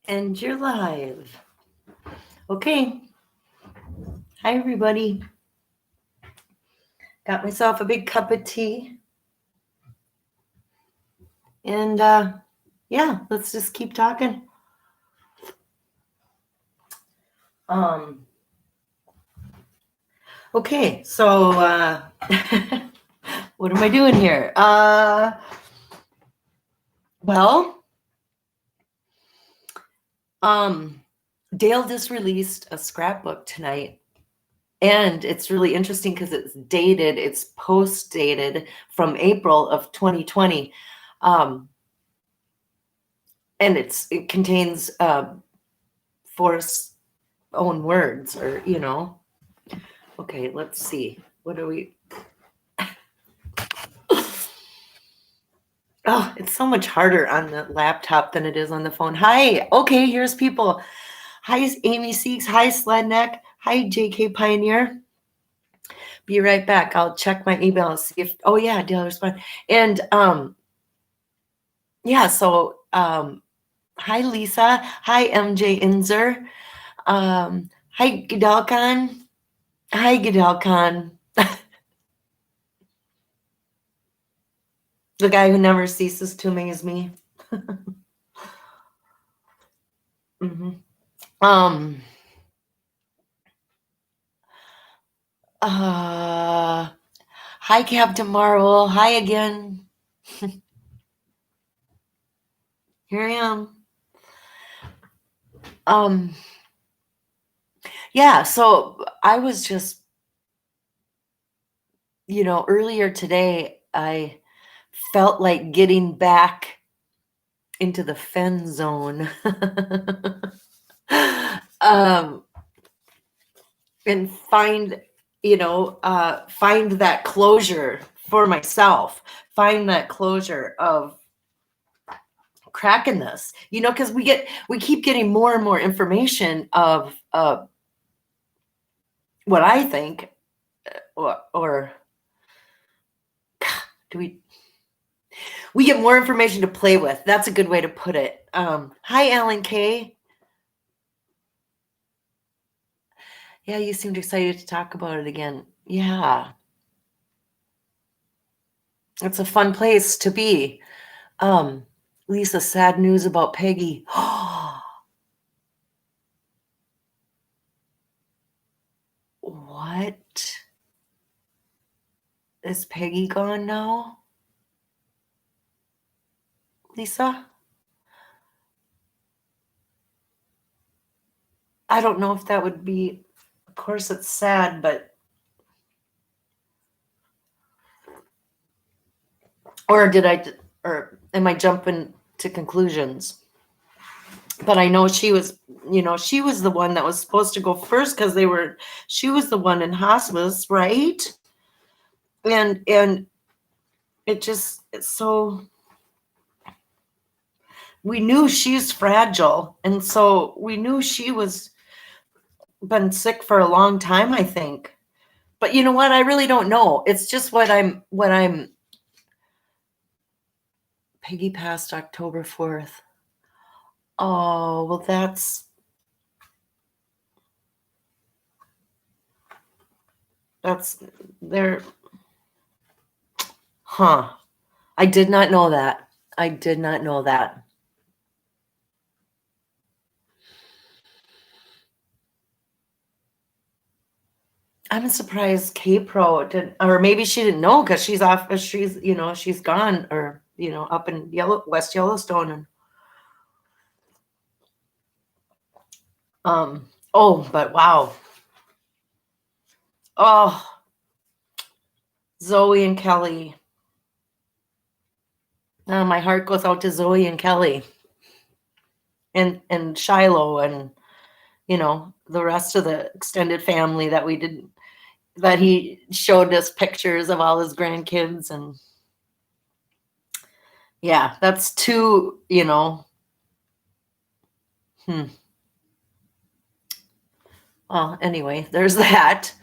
And you're live. Okay. Hi, everybody. Got myself a big cup of tea. And yeah, let's just keep talking. Okay, so what am I doing here? Well, Dale just released a scrapbook tonight. And it's really interesting because it's post dated from April of 2020. And it contains Forrest's own words, or Okay, let's see. What do we? Oh, it's so much harder on the laptop than it is on the phone. Hi. Okay, here's people. Hi, Amy Seeks. Hi, Sledneck. Hi, JK Pioneer. Be right back. I'll check my email and see if. Oh yeah, Dale respond. And yeah. So hi, Lisa. Hi, MJ Inzer. Hi, Gadalkan. Hi, Gadalkan. The guy who never ceases to amaze me. Mm-hmm. Hi, Captain Marvel. Hi again. Here I am. Yeah, so I was just, earlier today, I felt like getting back into the Fen zone. And find that closure for myself, find that closure of cracking this, because we keep getting more and more information of what I think, or do we get more information to play with. That's a good way to put it. Hi, Alan K. Yeah, you seemed excited to talk about it again. Yeah, it's a fun place to be. Lisa, sad news about Peggy. What? Is Peggy gone now? Lisa? I don't know if that would be, of course it's sad, but, or am I jumping to conclusions? But I know she was the one that was supposed to go first because she was the one in hospice, right? And it's so, we knew she's fragile, and so we knew she was been sick for a long time, I think. But you know what? I really don't know. It's just what I'm Peggy passed October 4th. Oh, well, that's there. Huh. I did not know that. I did not know that. I'm surprised K-Pro didn't, or maybe she didn't know because she's off, she's gone, or, up in West Yellowstone. And, but wow. Oh, Zoe and Kelly. My heart goes out to Zoe and Kelly and Shiloh, and, the rest of the extended family that he showed us pictures of all his grandkids. And yeah, that's two, Well, anyway, there's that.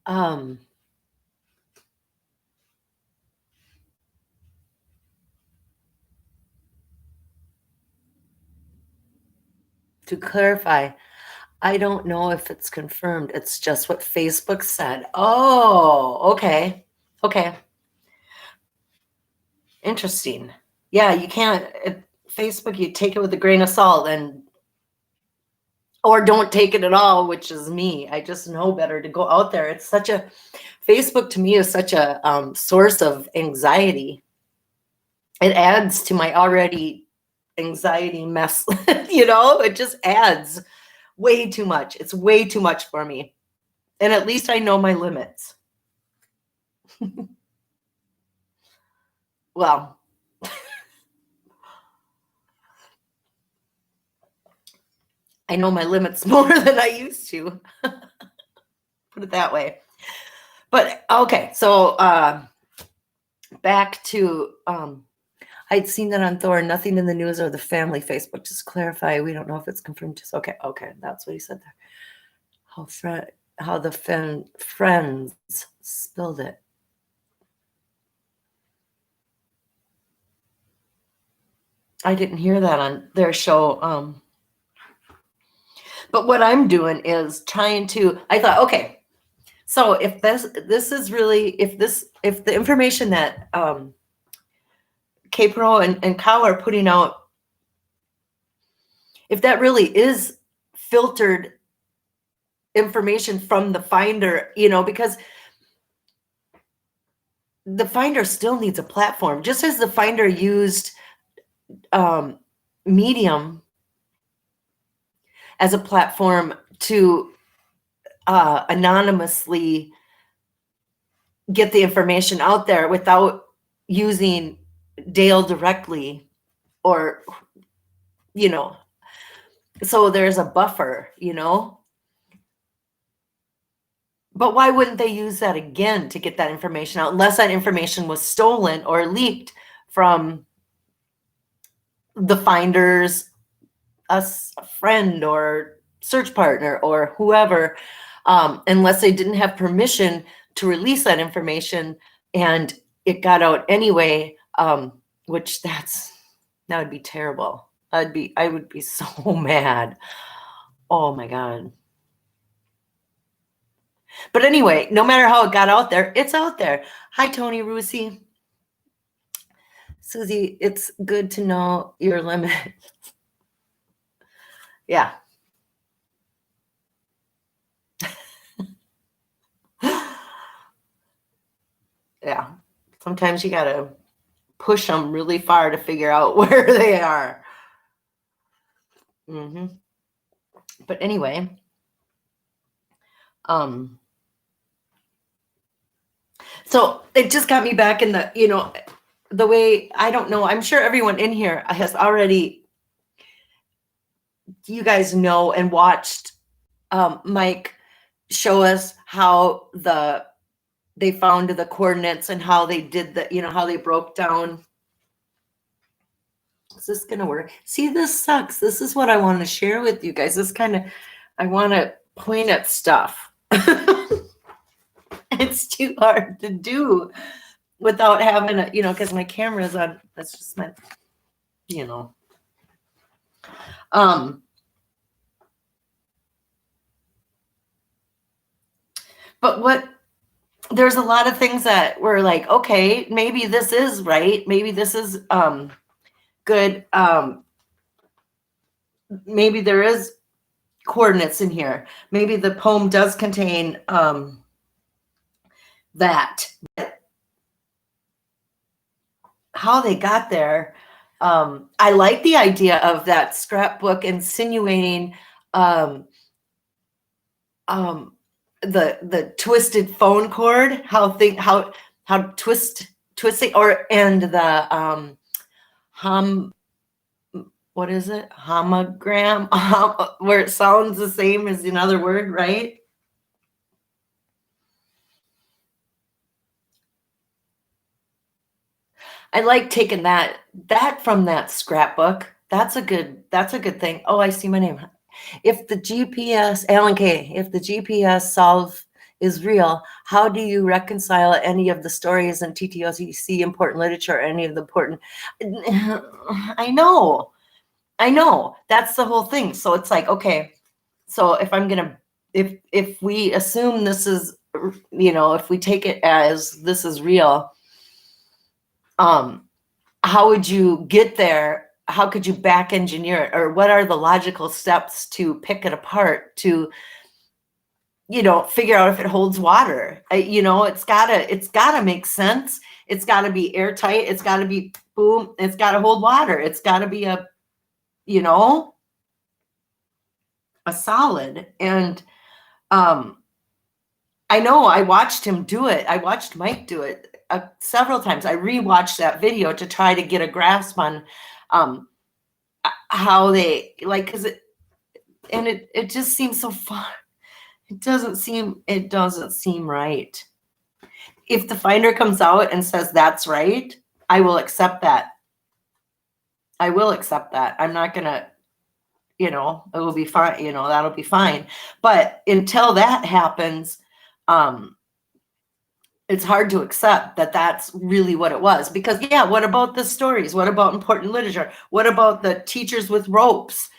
Um, To clarify, I don't know if it's confirmed. It's just what Facebook said. Oh, okay. Okay. Interesting. Yeah, you can't, Facebook, you take it with a grain of salt or don't take it at all, which is me. I just know better to go out there. It's such a, Facebook to me is such a source of anxiety. It adds to my already anxiety mess, it just adds way too much. It's way too much for me. And at least I know my limits. Well, I know my limits more than I used to. Put it that way. But okay, so back to I'd seen that on Thor. Nothing in the news or the family Facebook. Just clarify. We don't know if it's confirmed. Just okay. That's what he said there. How the friends spilled it. I didn't hear that on their show. But what I'm doing is trying to. I thought, okay, so if this is really if the information that K-Pro and Cow are putting out, if that really is filtered information from the finder, because the finder still needs a platform, just as the finder used Medium as a platform to anonymously get the information out there without using Dale directly, or so there's a buffer, but why wouldn't they use that again to get that information out, unless that information was stolen or leaked from the finder's a friend or search partner or whoever, unless they didn't have permission to release that information and it got out anyway, which that would be terrible. I would be so mad. Oh my God. But anyway, no matter how it got out there, it's out there. Hi, Tony Rusi. Susie, it's good to know your limit. Yeah. Yeah. Sometimes you got to push them really far to figure out where they are. But anyway, so it just got me back in the way, I don't know, I'm sure everyone in here has already, you guys know and watched Mike show us how they found the coordinates and how they did how they broke down. Is this gonna work? See, this sucks. This is what I want to share with you guys. I want to point at stuff. It's too hard to do without having because my camera is on. That's just my, but there's a lot of things that were like, okay, maybe this is right. Maybe this is good. Maybe there is coordinates in here. Maybe the poem does contain that. How they got there, I like the idea of that scrapbook insinuating the twisted phone cord, how twisting, and the what is it? Homogram, where it sounds the same as another word, right? I like taking that from that scrapbook. That's a good thing. Oh, I see my name. If the GPS, Alan K., if the GPS solve is real, how do you reconcile any of the stories in TTOCC important literature, any of the important? I know. I know, that's the whole thing. So it's like, okay, so if I'm gonna, if we assume this is, if we take it as this is real, how would you get there? How could you back engineer it? Or what are the logical steps to pick it apart to, figure out if it holds water? It's gotta make sense. It's gotta be airtight. It's gotta be boom. It's gotta hold water. It's gotta be a solid. And I know I watched him do it. I watched Mike do it several times. I rewatched that video to try to get a grasp on how they because it just seems so far. It doesn't seem right. If the finder comes out and says that's right, I will accept that. I'm not gonna, it will be fine. That'll be fine. But until that happens, it's hard to accept that that's really what it was. Because what about the stories? What about important literature? What about the teachers with ropes?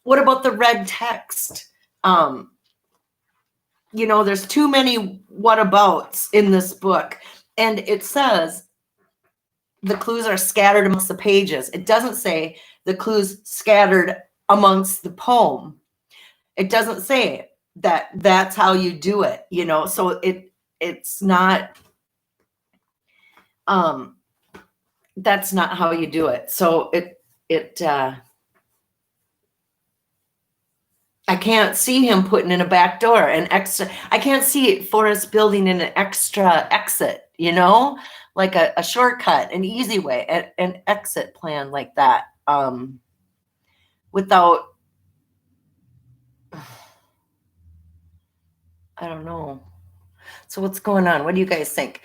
What about the red text? There's too many whatabouts in this book. And it says the clues are scattered amongst the pages. It doesn't say the clues scattered amongst the poem. It doesn't say that that's how you do it, so it's not, that's not how you do it. So I can't see him putting in a back door, I can't see Forrest building in an extra exit, like a shortcut, an easy way, an exit plan like that, without, I don't know. So what's going on? What do you guys think?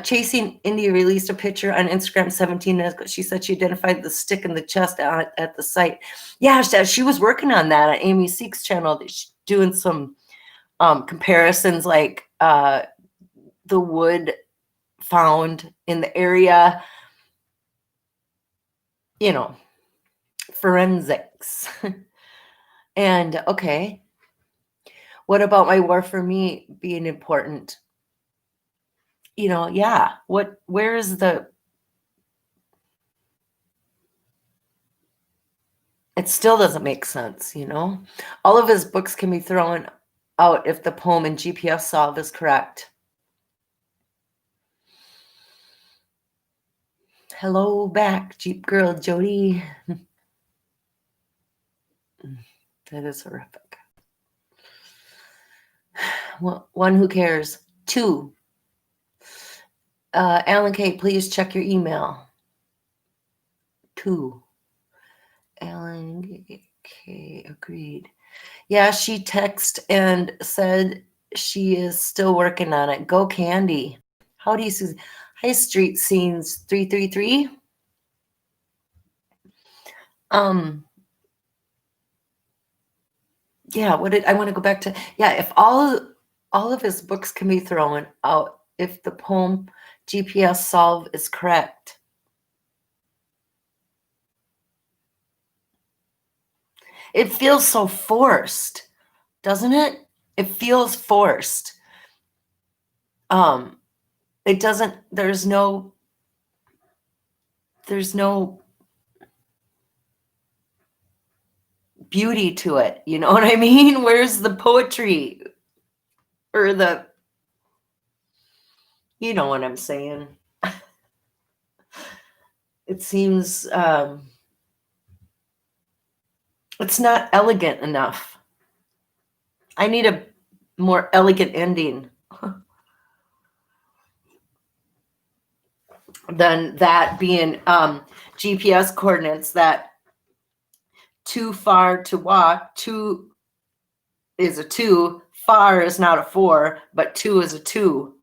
Chasing India released a picture on Instagram 17 minutes ago. She said she identified the stick in the chest at the site. Yeah, she was working on that on Amy Seek's channel. She's doing some comparisons, like the wood found in the area, forensics. And okay, what about my war for me being important? Where is it still doesn't make sense, all of his books can be thrown out if the poem and GPS solve is correct. Hello back, Jeep Girl Jody. That is horrific. One, who cares? 2, Alan K, please check your email. 2, Alan K, agreed. Yeah, she texted and said she is still working on it. Go Candy. Howdy, Susan. High Street Scenes 333. Yeah, I want to go back to, if all of his books can be thrown out if the poem GPS solve is correct. It feels so forced, doesn't it? It feels forced. It doesn't, there's no beauty to it. You know what I mean? Where's the poetry or you know what I'm saying? It seems it's not elegant enough. I need a more elegant ending than that being GPS coordinates that too far to walk. 2 is a 2. Far is not a 4, but 2 is a 2.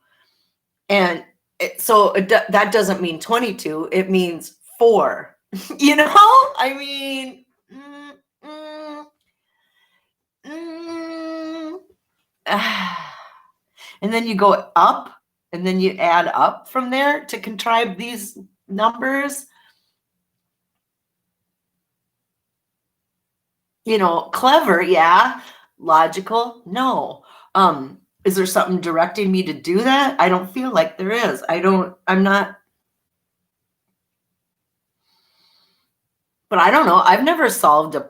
And that doesn't mean 22. It means 4. I mean, and then you go up, and then you add up from there to contrive these numbers. Clever, yeah. Logical, no. Is there something directing me to do that? I don't feel like there is. I'm not, but I don't know. I've never solved a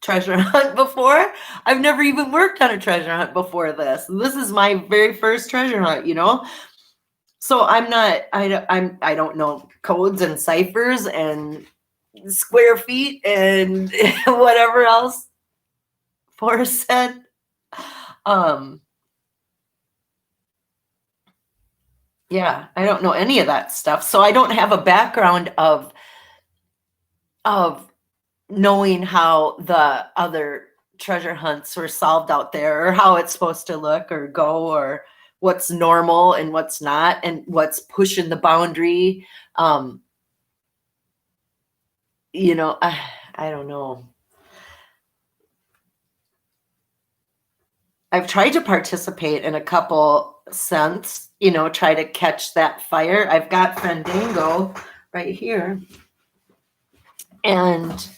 treasure hunt before. I've never even worked on a treasure hunt before this. This is my very first treasure hunt, So I don't know codes and ciphers and square feet and whatever else Forrest said. Yeah, I don't know any of that stuff. So I don't have a background of knowing how the other treasure hunts were solved out there, or how it's supposed to look or go, or what's normal and what's not, and what's pushing the boundary. I don't know. I've tried to participate in a couple scents, try to catch that fire. I've got Fandango right here. And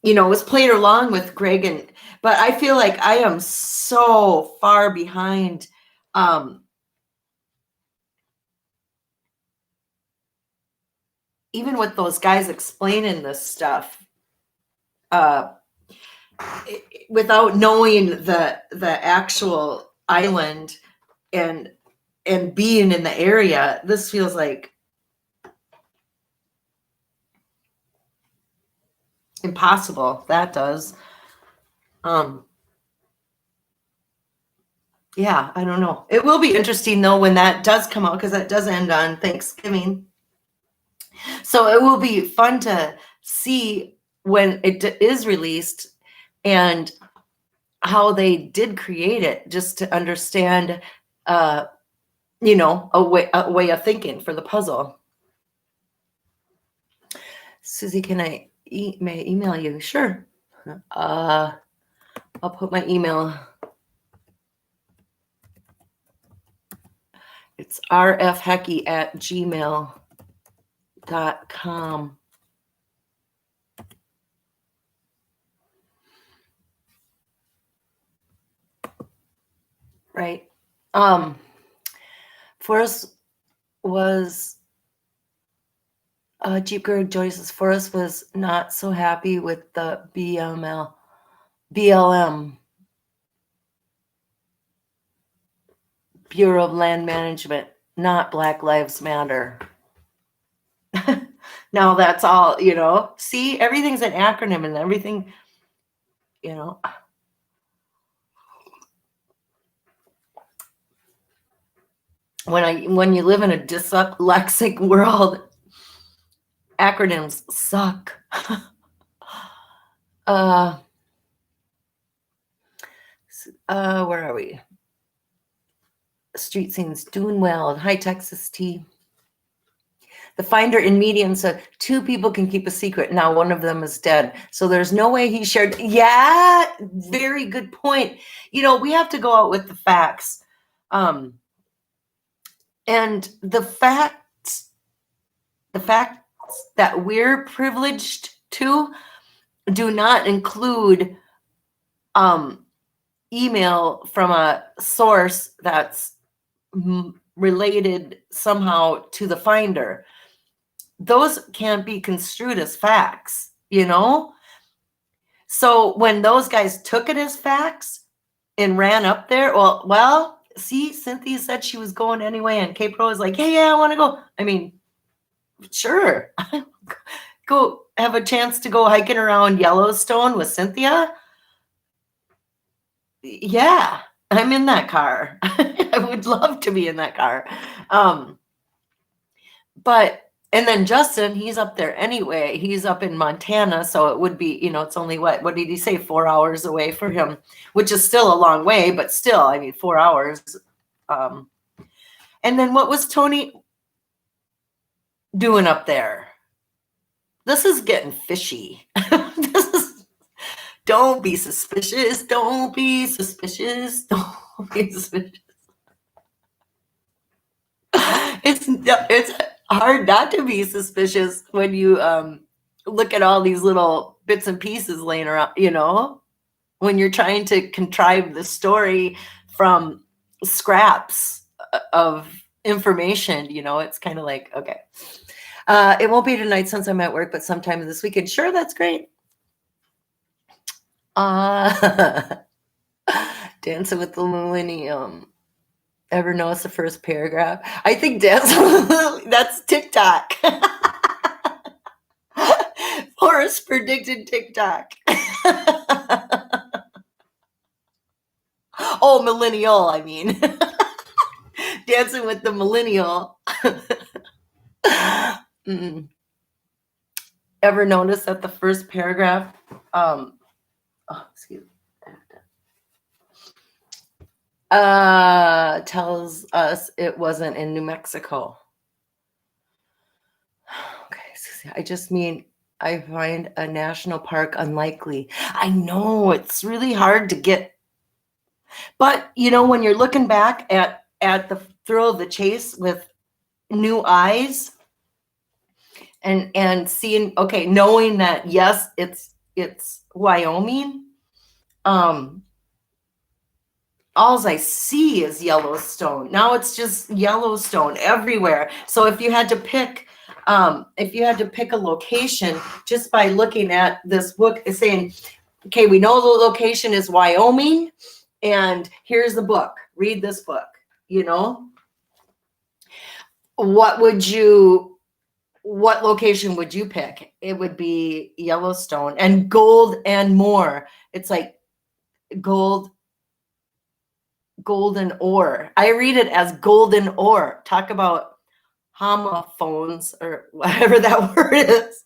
was played along with Greg, but I feel like I am so far behind. Even with those guys explaining this stuff, without knowing the actual island and being in the area, this feels like impossible. That does. Yeah, I don't know. It will be interesting though when that does come out, because that does end on Thanksgiving. So it will be fun to see when it is released and how they did create it, just to understand, a way of thinking for the puzzle. Susie, can may I email you? Sure. I'll put my email. It's rfhecky@gmail.com. Right. Forrest was Jeep Girl Joyce's Forrest was not so happy with the BLM, Bureau of Land Management, not Black Lives Matter. Now that's all, see, everything's an acronym and everything, when you live in a dyslexic world, acronyms suck. Where are we? Street scenes doing well. Hi, Texas T. The finder in medium said 2 people can keep a secret. Now one of them is dead. So there's no way he shared. Yeah, very good point. We have to go out with the facts. And the facts that we're privileged to do not include email from a source that's related somehow to the finder. Those can't be construed as facts, So when those guys took it as facts and ran up there, well, see, Cynthia said she was going anyway, and K-Pro was like, yeah, I want to go. I mean, sure. Go have a chance to go hiking around Yellowstone with Cynthia. Yeah, I'm in that car. I would love to be in that car. And then Justin, he's up there anyway. He's up in Montana, so it would be, it's only what did he say, 4 hours away for him, which is still a long way, but still, I mean, 4 hours. And then what was Tony doing up there? This is getting fishy. Don't be suspicious. Don't be suspicious. Don't be suspicious. It's hard not to be suspicious when you look at all these little bits and pieces laying around, when you're trying to contrive the story from scraps of information, it's kind of like, okay. It won't be tonight since I'm at work, but sometime this weekend. Sure, that's great. Dancing with the Millennium. Ever notice the first paragraph? I think that's TikTok. Forrest predicted TikTok. Oh, millennial, I mean. Dancing with the Millennial. Ever notice that the first paragraph, excuse me, tells us it wasn't in New Mexico. Okay, I just mean I find a national park unlikely. I know it's really hard to get, but when you're looking back at the thrill of the chase with new eyes and seeing, okay, knowing that yes, it's Wyoming. All I see is Yellowstone. Now it's just Yellowstone everywhere. So if you had to pick a location just by looking at this book, is saying, okay, we know the location is Wyoming, and here's the book. Read this book. What location would you pick? It would be Yellowstone. And gold and more. It's like golden ore. I read it as golden ore. Talk about homophones or whatever that word is.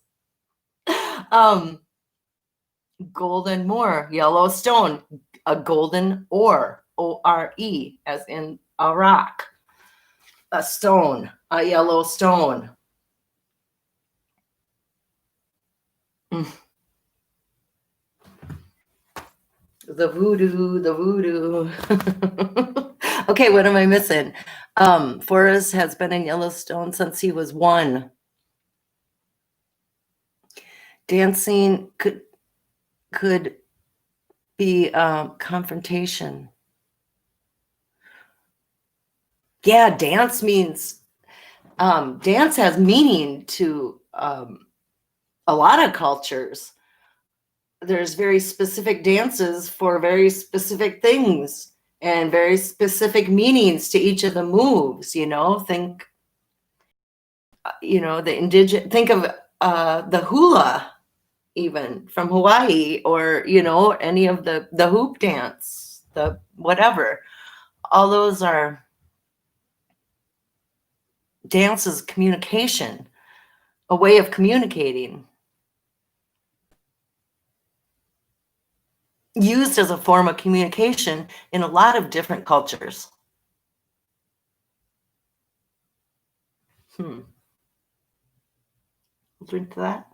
Golden more, Yellowstone, a golden ore, O-R-E, as in a rock, a stone, a yellow stone. The voodoo. Okay, what am I missing? Forrest has been in Yellowstone since he was 1. Dancing could be confrontation. Yeah, dance means dance has meaning to a lot of cultures. There's very specific dances for very specific things and very specific meanings to each of the moves. Think the indigenous, think of the hula, even from Hawaii, or any of the hoop dance, the whatever. All those are dances, communication, a way of communicating, used as a form of communication in a lot of different cultures. We'll drink to that.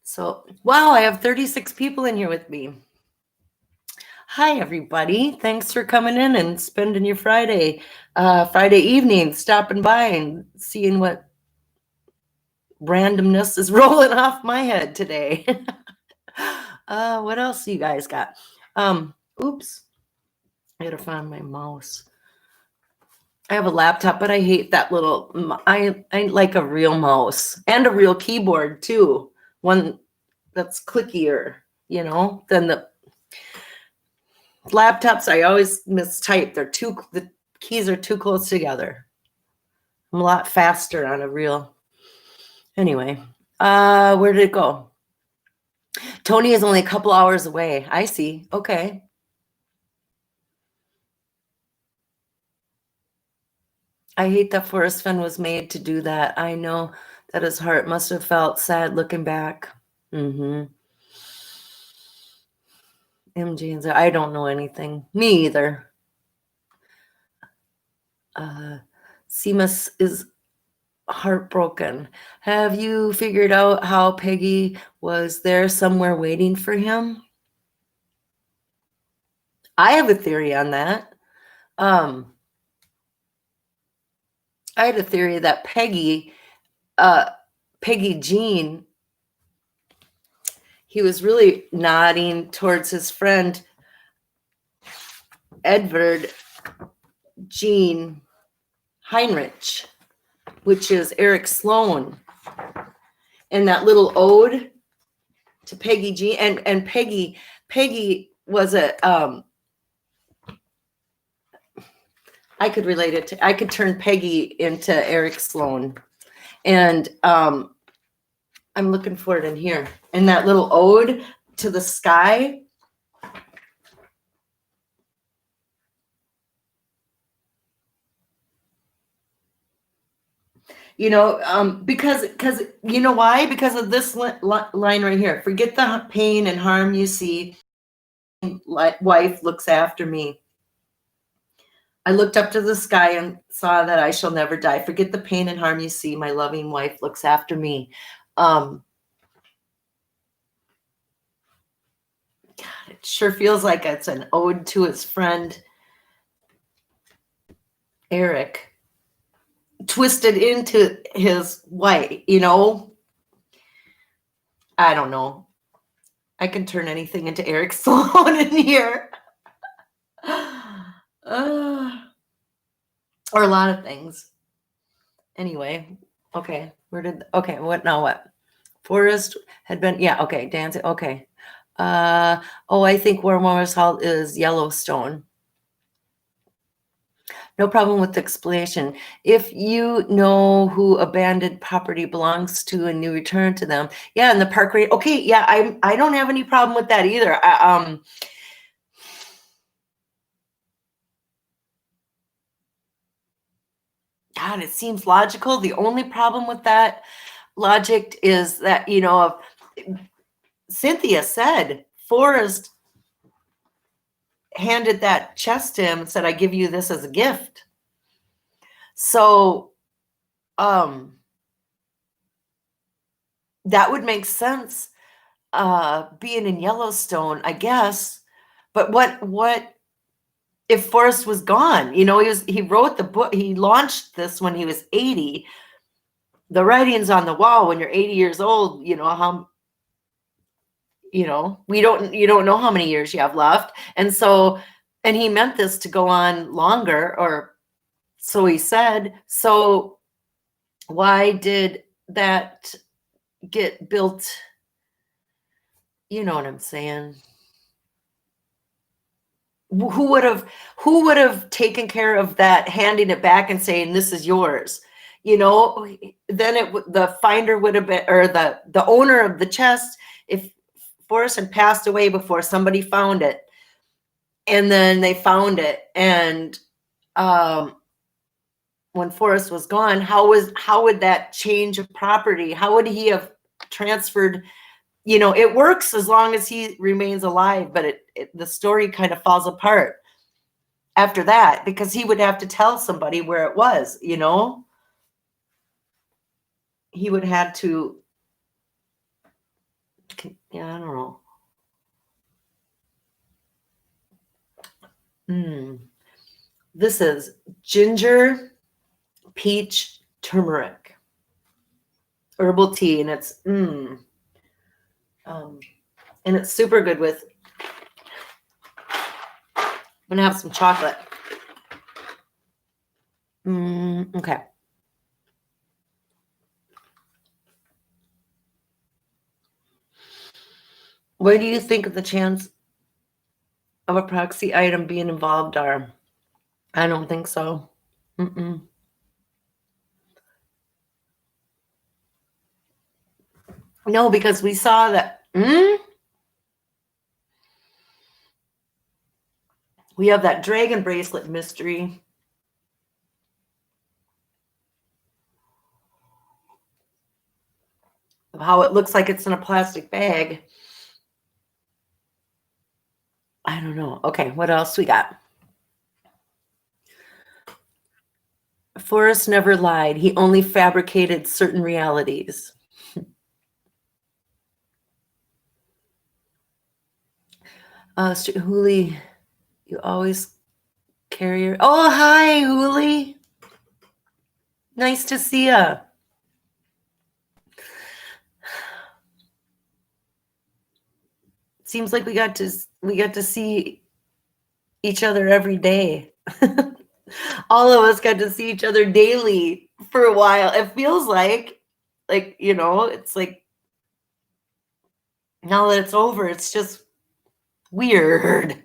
So, wow, I have 36 people in here with me. Hi, everybody. Thanks for coming in and spending your Friday evening, stopping by and seeing what randomness is rolling off my head today. What else you guys got? Oops. I gotta find my mouse. I have a laptop, but I hate that little, I like a real mouse and a real keyboard too. One that's clickier, than the laptops. I always mistype. The keys are too close together. I'm a lot faster on a real. Anyway, where did it go? Tony is only a couple hours away. I see. Okay. I hate that Forrest Fenn was made to do that. I know that his heart must have felt sad looking back. MJ and I don't know anything. Me either. Seamus is heartbroken. Have you figured out how Peggy was there somewhere waiting for him? I have a theory on that. I had a theory that Peggy Jean, he was really nodding towards his friend Edward Jean Heinrich, which is Eric Sloan, and that little ode to Peggy Jean, and Peggy was a I could relate it to, I could turn Peggy into Eric Sloan, and I'm looking for it in here, and that little ode to the sky. You know, because you know why? Because of this line right here. Forget the pain and harm you see. Wife looks after me. I looked up to the sky and saw that I shall never die. Forget the pain and harm you see. My loving wife looks after me. God, it sure feels like it's an ode to his friend Eric, twisted into his wife, you know. I don't know. I can turn anything into Eric Sloan in here. Or a lot of things. Anyway, okay. What now? What? Forrest had been, yeah, okay, dancing, okay. I think where Morris Hall is Yellowstone. No problem with the explanation. If you know who abandoned property belongs to and you return to them, yeah, in the park rate. Okay, yeah, I don't have any problem with that either. God, it seems logical. The only problem with that logic is that, you know, Cynthia said Forrest handed that chest to him and said, I give you this as a gift. So that would make sense, being in Yellowstone, I guess. But what if Forrest was gone? You know, he wrote the book, he launched this when he was 80. The writing's on the wall. When you're 80 years old, you know, you don't know how many years you have left. And so, and he meant this to go on longer, or so he said. So why did that get built? You know what I'm saying? Who would have taken care of that, handing it back and saying, this is yours? You know, then the finder would have been, or the owner of the chest, if Forrest had passed away before somebody found it, and then they found it, and when Forrest was gone, how would that change of property? How would he have transferred? You know, it works as long as he remains alive, but the story kind of falls apart after that, because he would have to tell somebody where it was, you know. He would have to, yeah, I don't know. This is ginger, peach, turmeric herbal tea, and it's and it's super good with. I'm gonna have some chocolate. Okay. What do you think of the chance of a proxy item being involved are? I don't think so. No, because we saw that. We have that dragon bracelet mystery. Of how it looks like it's in a plastic bag. I don't know. Okay, what else we got? Forrest never lied. He only fabricated certain realities. Hooli, you always carry your. Oh, hi, Hooli. Nice to see ya. Seems like we got to see each other every day. All of us got to see each other daily for a while. It feels like it's like now that it's over, it's just weird,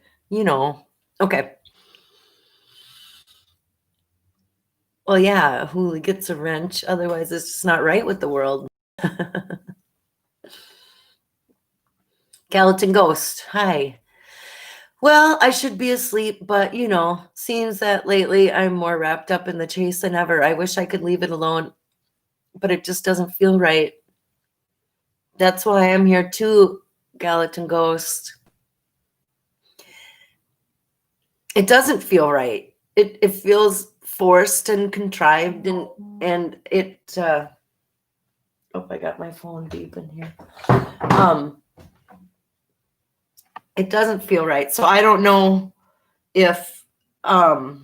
Okay. Well, yeah, who gets a wrench? Otherwise, it's just not right with the world. Gallatin Ghost, hi. Well, I should be asleep, but seems that lately I'm more wrapped up in the chase than ever. I wish I could leave it alone, but it just doesn't feel right. That's why I'm here too, Gallatin Ghost. It doesn't feel right. It feels forced and contrived, and it oh, I got my phone beeping here. It doesn't feel right. So I don't know if yeah,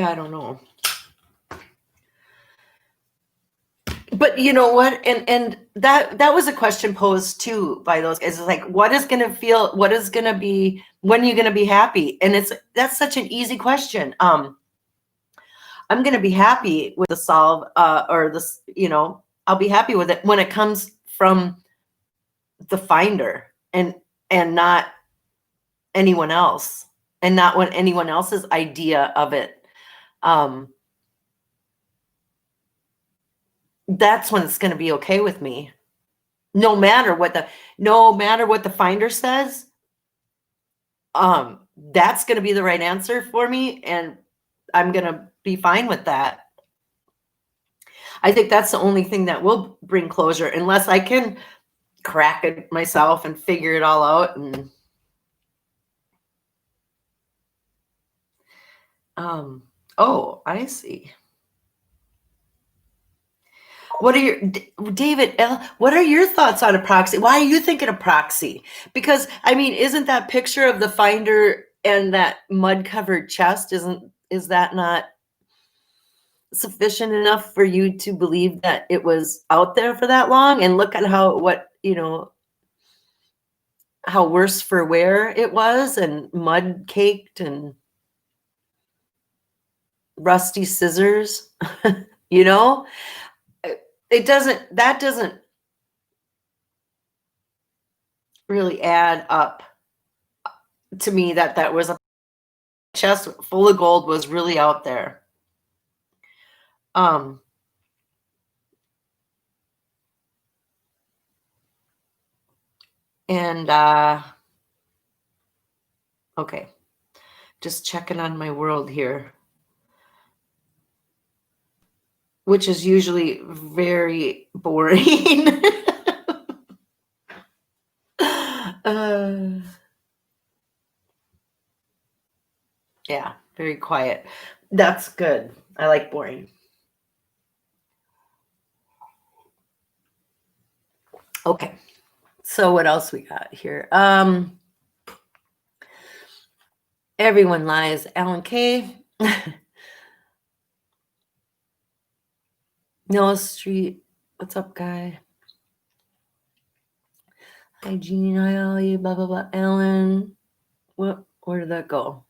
I don't know. But you know what? And that was a question posed too by those guys. It's like, what is gonna be, when are you gonna be happy? And that's such an easy question. I'm gonna be happy with the solve, or this, I'll be happy with it when it comes from the finder and not anyone else, and not when anyone else's idea of it. That's when it's going to be okay with me. No matter what the finder says, that's going to be the right answer for me, and I'm going to be fine with that. I think that's the only thing that will bring closure, unless I can crack it myself and figure it all out. And oh, I see. What are David L, what are your thoughts on a proxy? Why are you thinking of proxy? Because I mean, isn't that picture of the finder and that mud covered chest, is that not sufficient enough for you to believe that it was out there for that long? And look at how worse for wear it was, and mud caked and rusty scissors. That doesn't really add up to me, that was a chest full of gold was really out there. And okay, just checking on my world here, which is usually very boring. Yeah, very quiet. That's good. I like boring. Okay, so what else we got here? Everyone lies. Alan K. Noah Street. What's up, guy? Hi, Jean. Hi, Ollie. Blah, blah, blah. Alan. Where did that go?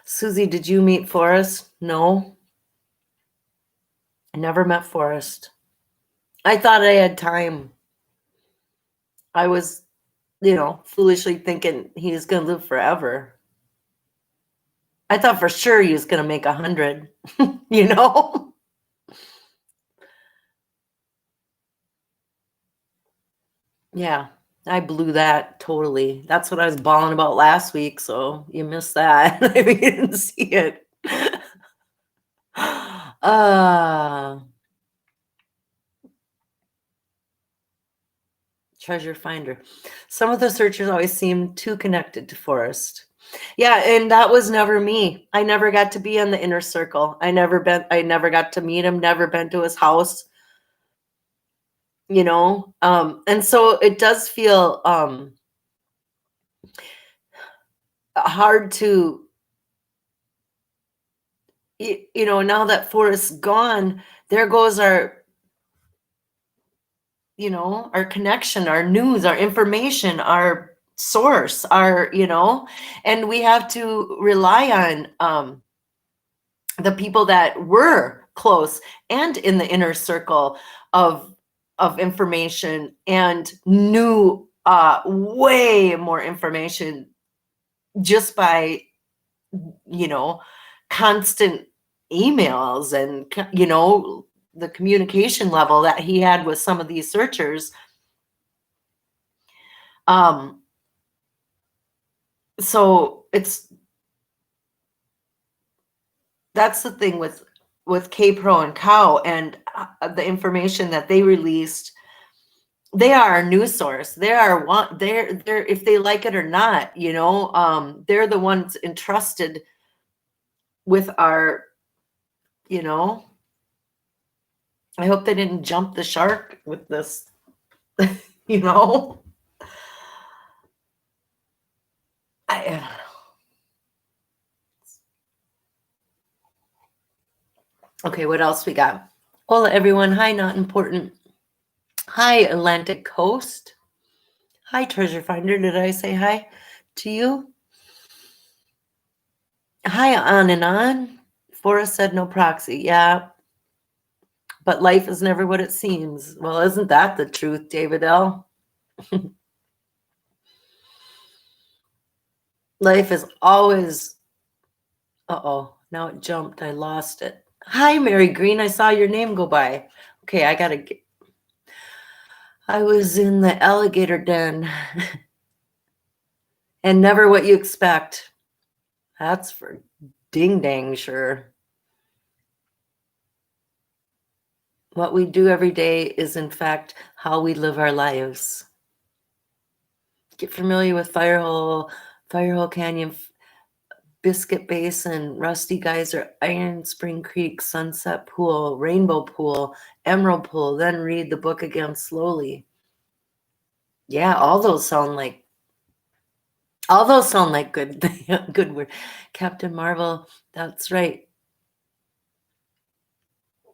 Susie, did you meet Forrest? No. I never met Forrest. I thought I had time. I was, foolishly thinking he was going to live forever. I thought for sure he was going to make 100, Yeah, I blew that totally. That's what I was bawling about last week, so you missed that. I mean, you didn't see it. Treasure finder. Some of the searchers always seem too connected to Forrest. Yeah, and that was never me. I never got to be in the inner circle. I never got to meet him, never been to his house. And so it does feel hard to now that Forrest's gone, there goes our our connection, our news, our information, our source, and we have to rely on the people that were close and in the inner circle of information and knew way more information just by constant emails and the communication level that he had with some of these searchers. So that's the thing with K-Pro and Cow and the information that they released. They are a news source. They're if they like it or not, they're the ones entrusted with our, I hope they didn't jump the shark with this, Okay, what else we got? Hola, everyone. Hi, not important. Hi, Atlantic Coast. Hi, Treasure Finder. Did I say hi to you? Hi, on and on. Forrest said no proxy. Yeah. But life is never what it seems. Well, isn't that the truth, David L? Life is always... Uh-oh. Now it jumped. I lost it. Hi, Mary Green. I saw your name go by. Okay, I gotta get... I was in the alligator den. And never what you expect. That's for ding dang sure. What we do every day is, in fact, how we live our lives. Get familiar with Firehole Canyon, Biscuit Basin, Rusty Geyser, Iron Spring Creek, Sunset Pool, Rainbow Pool, Emerald Pool, then read the book again slowly. Yeah, all those sound like good word. Captain Marvel, that's right.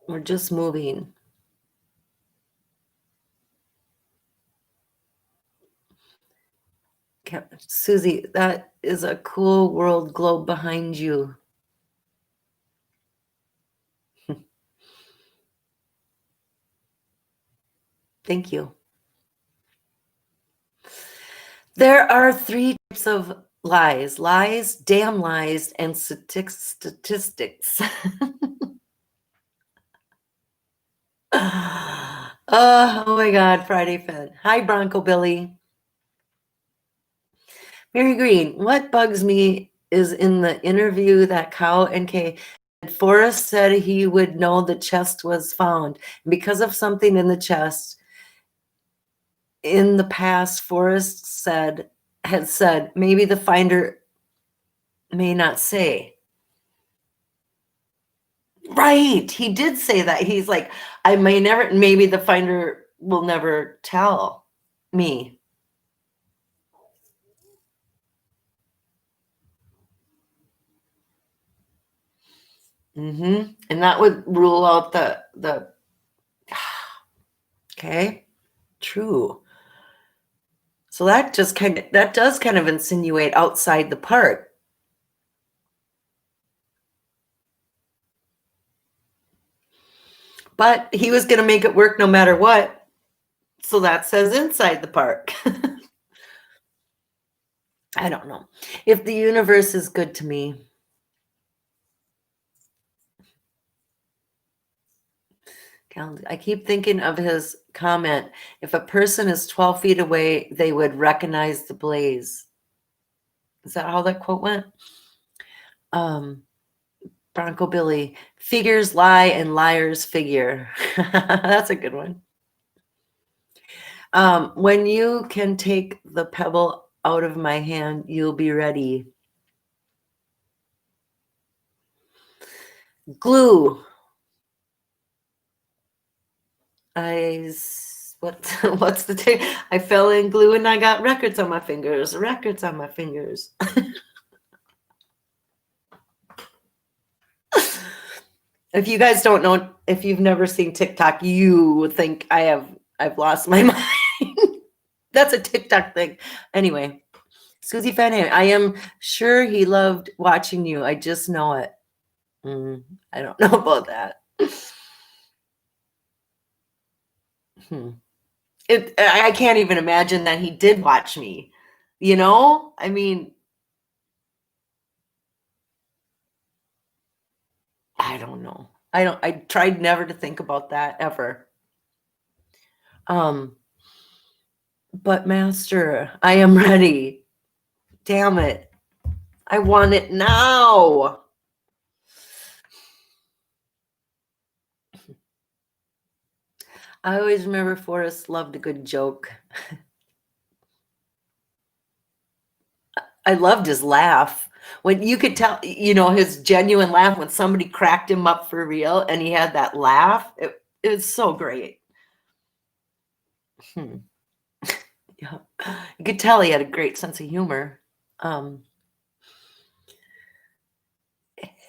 We're just moving. Susie, that is a cool world globe behind you. Thank you. There are 3 types of lies, damn lies, and statistics. Oh my God, Friday Fed. Hi, Bronco Billy. Mary Green, what bugs me is in the interview that Cow and Kay, Forrest said he would know the chest was found. Because of something in the chest, in the past, Forrest had said, maybe the finder may not say. Right. He did say that. He's like, maybe the finder will never tell me. And that would rule out the okay. True. So that does kind of insinuate outside the part. But he was going to make it work no matter what. So that says inside the park. I don't know. If the universe is good to me. I keep thinking of his comment. If a person is 12 feet away, they would recognize the blaze. Is that how that quote went? Bronco Billy, figures lie and liars figure. That's a good one. When you can take the pebble out of my hand, you'll be ready. Glue. What's the take? I fell in glue and I got records on my fingers. Records on my fingers. If you guys don't know, if you've never seen TikTok, you would think I've lost my mind. That's a TikTok thing. Anyway, Susie Fennhaven, I am sure he loved watching you. I just know it. I don't know about that. I can't even imagine that he did watch me. You know? I mean, I don't know. I tried never to think about that ever. But Master, I am ready. Damn it. I want it now. I always remember Forrest loved a good joke. I loved his laugh. When you could tell, his genuine laugh when somebody cracked him up for real and he had that laugh. It was so great. Yeah. You could tell he had a great sense of humor.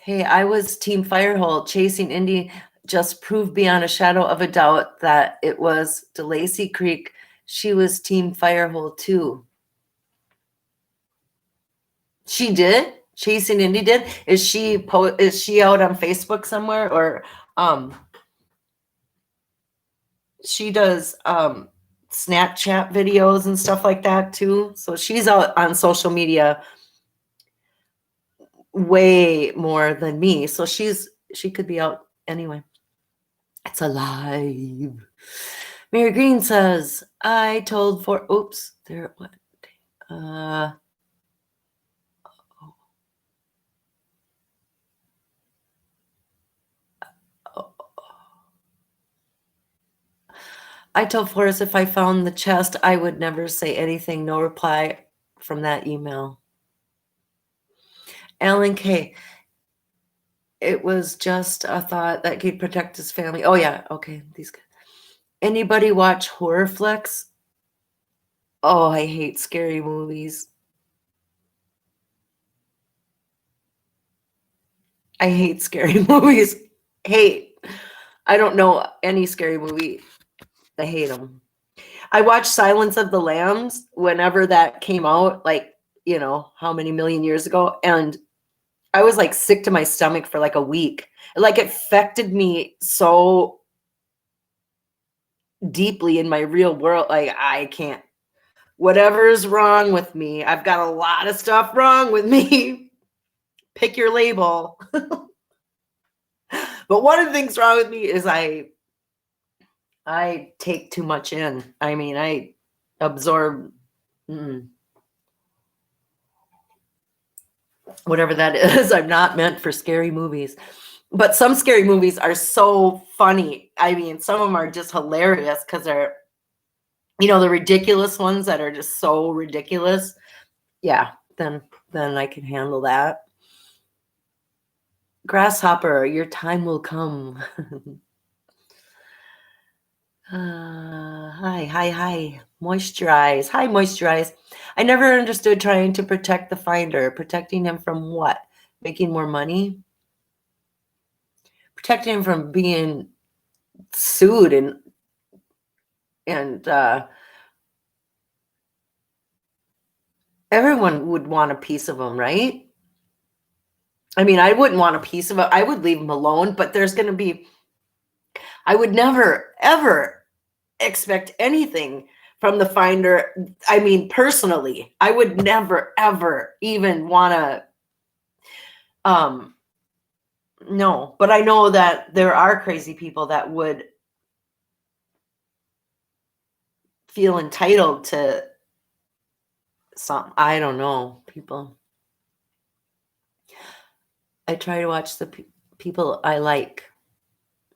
Hey, I was Team Firehole. Chasing Indy just proved beyond a shadow of a doubt that it was DeLacy Creek. She was Team Firehole too. She did? Chasing Indy did? Is she out on Facebook somewhere, or she does Snapchat videos and stuff like that too? So she's out on social media way more than me. So she could be out anyway. It's alive. Mary Green says, I told for oops, there what? I told Forrest if I found the chest, I would never say anything. No reply from that email. Alan K. It was just a thought that he'd protect his family. Oh yeah, okay. These guys. Anybody watch horror flicks? Oh, I hate scary movies. I hate scary movies. Hate. I don't know any scary movie. I hate them. I watched Silence of the Lambs whenever that came out, like, how many million years ago. And I was like sick to my stomach for like a week. Like it affected me so deeply in my real world. Like I can't, whatever's wrong with me, I've got a lot of stuff wrong with me. Pick your label. But one of the things wrong with me is I take too much in. I mean, I absorb whatever that is. I'm not meant for scary movies. But some scary movies are so funny. I mean, some of them are just hilarious because they're, the ridiculous ones that are just so ridiculous. Yeah, then I can handle that. Grasshopper, your time will come. Hi. Moisturize. Hi, moisturize. I never understood trying to protect the finder. Protecting him from what? Making more money? Protecting him from being sued and everyone would want a piece of him, right? I mean, I wouldn't want a piece of it. I would leave him alone, but I would never, ever expect anything from the finder. I mean, personally, I would never, ever even want to, no, but I know that there are crazy people that would feel entitled to some, I don't know, people. I try to watch the people I like.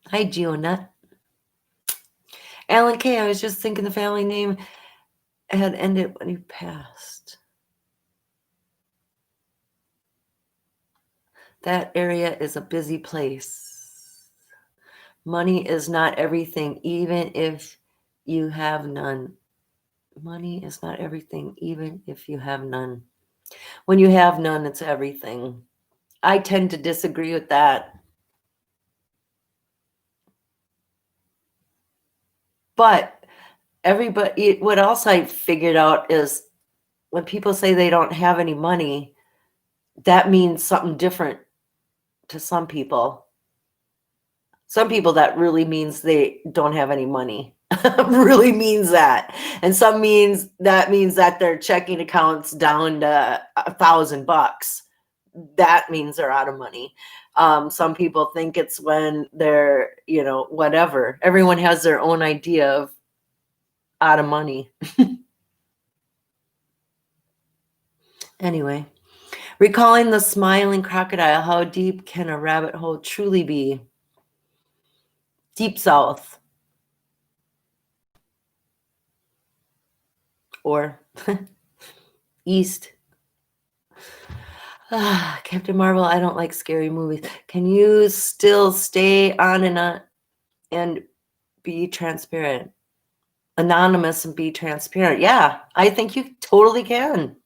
Hi, Gionette. Alan K. I was just thinking the family name had ended when he passed. That area is a busy place. Money is not everything, even if you have none. Money is not everything, even if you have none. When you have none, it's everything. I tend to disagree with that. But everybody, what else I figured out is when people say they don't have any money, that means something different to some people. Some people that really means they don't have any money. Really means that. And some means that their checking account's down to $1,000. That means they're out of money. Some people think it's when they're, whatever. Everyone has their own idea of out of money. Anyway, recalling the smiling crocodile, how deep can a rabbit hole truly be? Deep south. Or east. Captain Marvel, I don't like scary movies. Can you still stay on and be transparent? Anonymous and be transparent. Yeah, I think you totally can.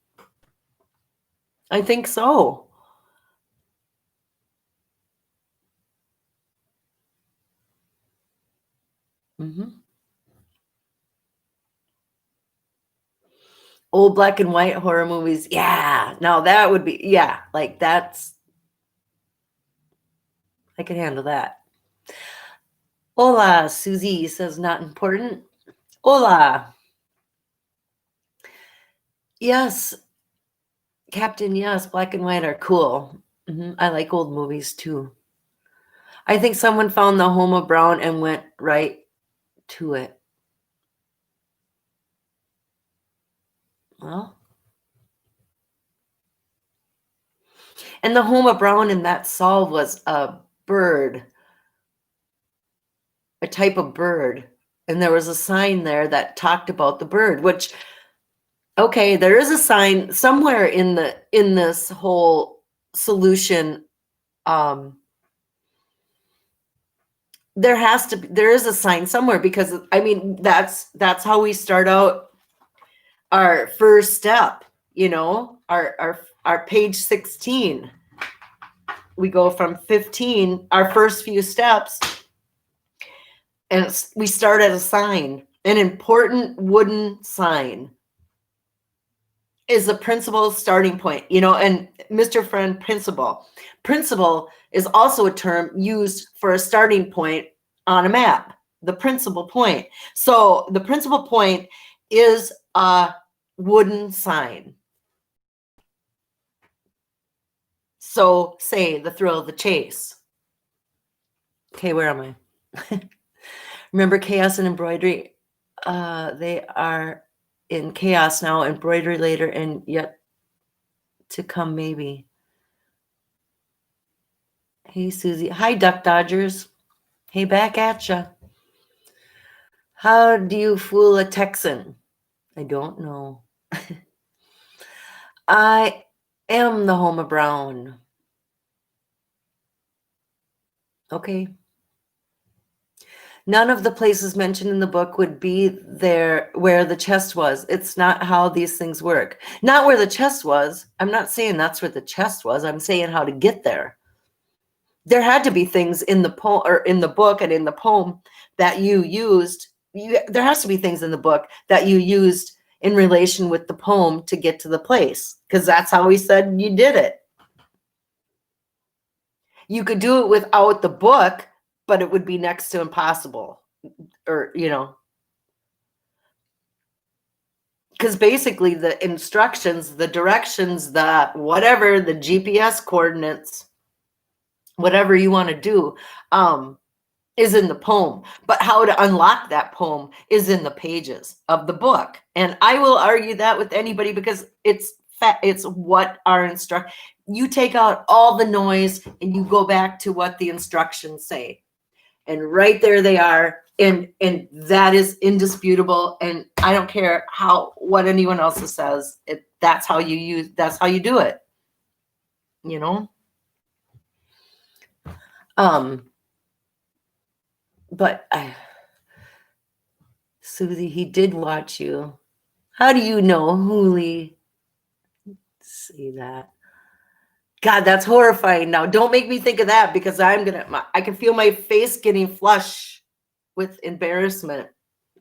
I think so. Old black and white horror movies. Yeah. No, that would be, yeah, like that's, I can handle that. Hola, Susie says not important. Hola. Yes, Captain, yes, black and white are cool. I like old movies too. I think someone found the home of Brown and went right to it. Well, and the home of Brown in that solve was a bird, a type of bird. And there was a sign there that talked about the bird, which, okay, there is a sign somewhere in this whole solution. There is a sign somewhere, because I mean that's how we start out our first step, our page 16. We go from 15, our first few steps, and we start at a sign. An important wooden sign is the principal starting point, and Mr. Friend, principal. Principal is also a term used for a starting point on a map, the principal point. So the principal point is a wooden sign. So say the thrill of the chase. Okay, where am I? Remember chaos and embroidery? They are in chaos now, embroidery later, and yet to come maybe. Hey, Susie. Hi, Duck Dodgers. Hey, back at ya. How do you fool a Texan? I don't know. I am the home of Brown. Okay. None of the places mentioned in the book would be there where the chest was. It's not how these things work. Not where the chest was. I'm not saying that's where the chest was. I'm saying how to get there. There had to be things in the poem, or in the book and in the poem, that you used. There has to be things in the book that you used in relation with the poem to get to the place, because that's how he said you did it. You could do it without the book, but it would be next to impossible, or because basically the instructions, the directions, the whatever, the GPS coordinates, whatever you want to do, is in the poem. But how to unlock that poem is in the pages of the book. And I will argue that with anybody, because it's what our you take out all the noise and you go back to what the instructions say. And right there they are. And that is indisputable. And I don't care what anyone else says. That's how you do it. But Susie, he did watch you. How do you know, Hooli? See that? God, that's horrifying. Now, don't make me think of that, because I can feel my face getting flush with embarrassment.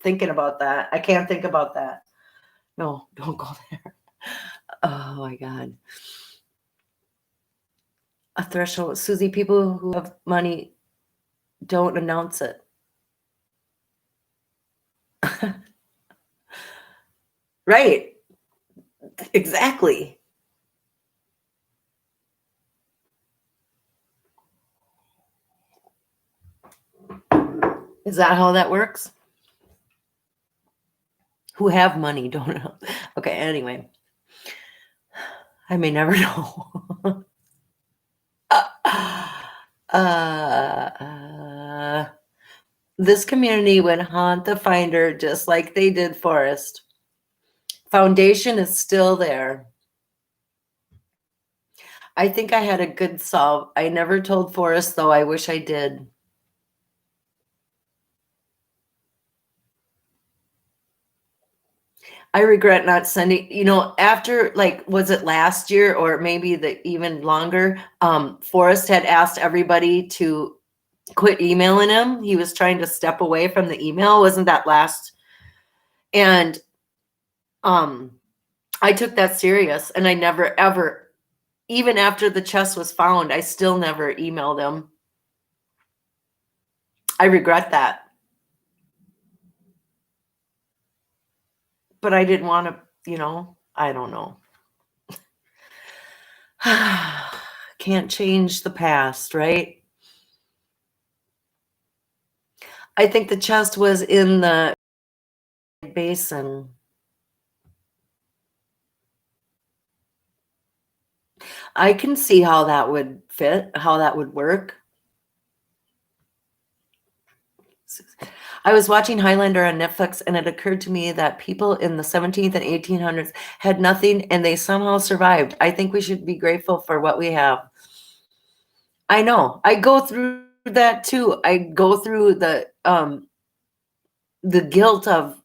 thinking about that. I can't think about that. No, don't go there. Oh my God. A threshold. Susie, people who have money don't announce it. Right. Exactly. Is that how that works? Who have money don't know. Okay, anyway. I may never know. This community would haunt the finder just like they did Forrest. Foundation is still there. I think I had a good solve. I never told Forrest, though. I wish I did. I regret not sending, after, like, was it last year or maybe even longer? Forrest had asked everybody to quit emailing him. He was trying to step away from the email. Wasn't that last? And I took that serious, and I never ever, even after the chest was found, I still never emailed him. I regret that. But I didn't want to, I don't know. Can't change the past, right? I think the chest was in the basin. I can see how that would fit, how that would work. I was watching Highlander on Netflix, and it occurred to me that people in the 17th and 1800s had nothing, and they somehow survived. I think we should be grateful for what we have. I know. I go through that too. I go through the guilt of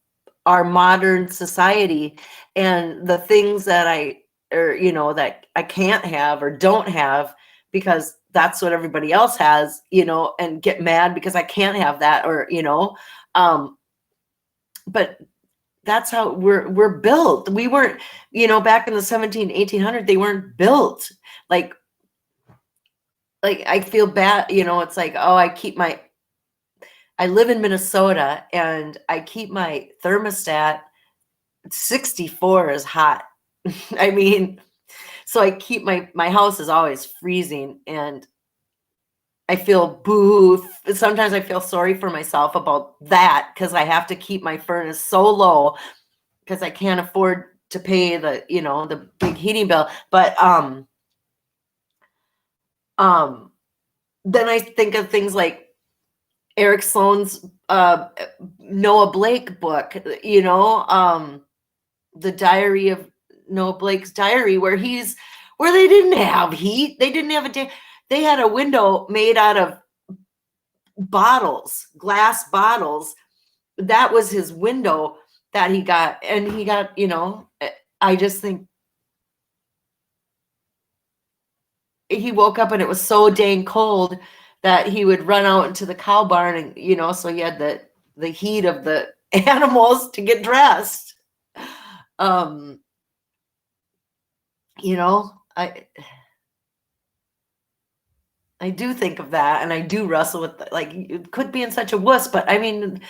our modern society and the things that that I can't have or don't have because that's what everybody else has, and get mad because I can't have that or, but that's how we're built. We weren't, back in the 1800, they weren't built like I feel bad, it's like, oh, I live in Minnesota and I keep my thermostat 64 is hot. I mean, so I keep my house is always freezing, and I feel boo. Sometimes I feel sorry for myself about that because I have to keep my furnace so low because I can't afford to pay the big heating bill. But then I think of things like Eric Sloan's Noah Blake book, the diary of Noah Blake's diary, where they didn't have heat. They didn't have they had a window made out of bottles, glass bottles. That was his window that he got. And he got, I just think he woke up and it was so dang cold that he would run out into the cow barn and, so he had the heat of the animals to get dressed. I do think of that, and I do wrestle with it could be in such a wuss, but I mean,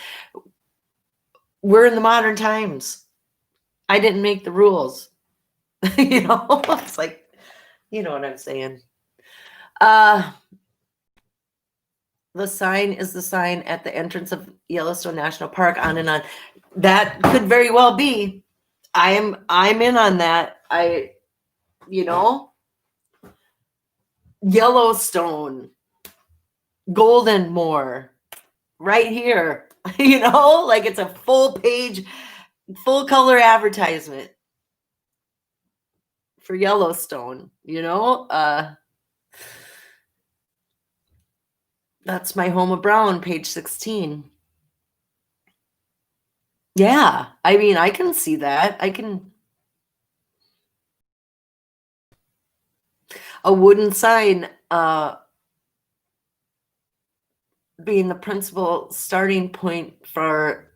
we're in the modern times. I didn't make the rules. It's like, you know what I'm saying. The sign is the sign at the entrance of Yellowstone National Park, on and on. That could very well be. I'm in on that. Yellowstone, Golden Moor, right here, it's a full page, full color advertisement for Yellowstone, that's my home of Brown, page 16. Yeah. I mean, I can see that. A wooden sign, being the principal starting point for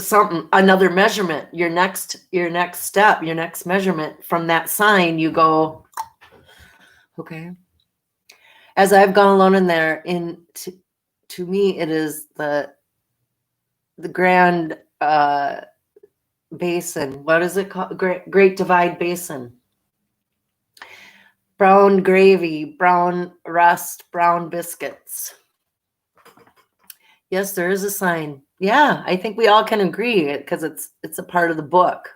something, another measurement, your next step, your next measurement from that sign, you go, okay. As I've gone along in there, to me, it is the Grand Basin. What is it called? Great Divide Basin. Brown gravy, brown rust, brown biscuits. Yes, there is a sign. Yeah, I think we all can agree because it's a part of the book.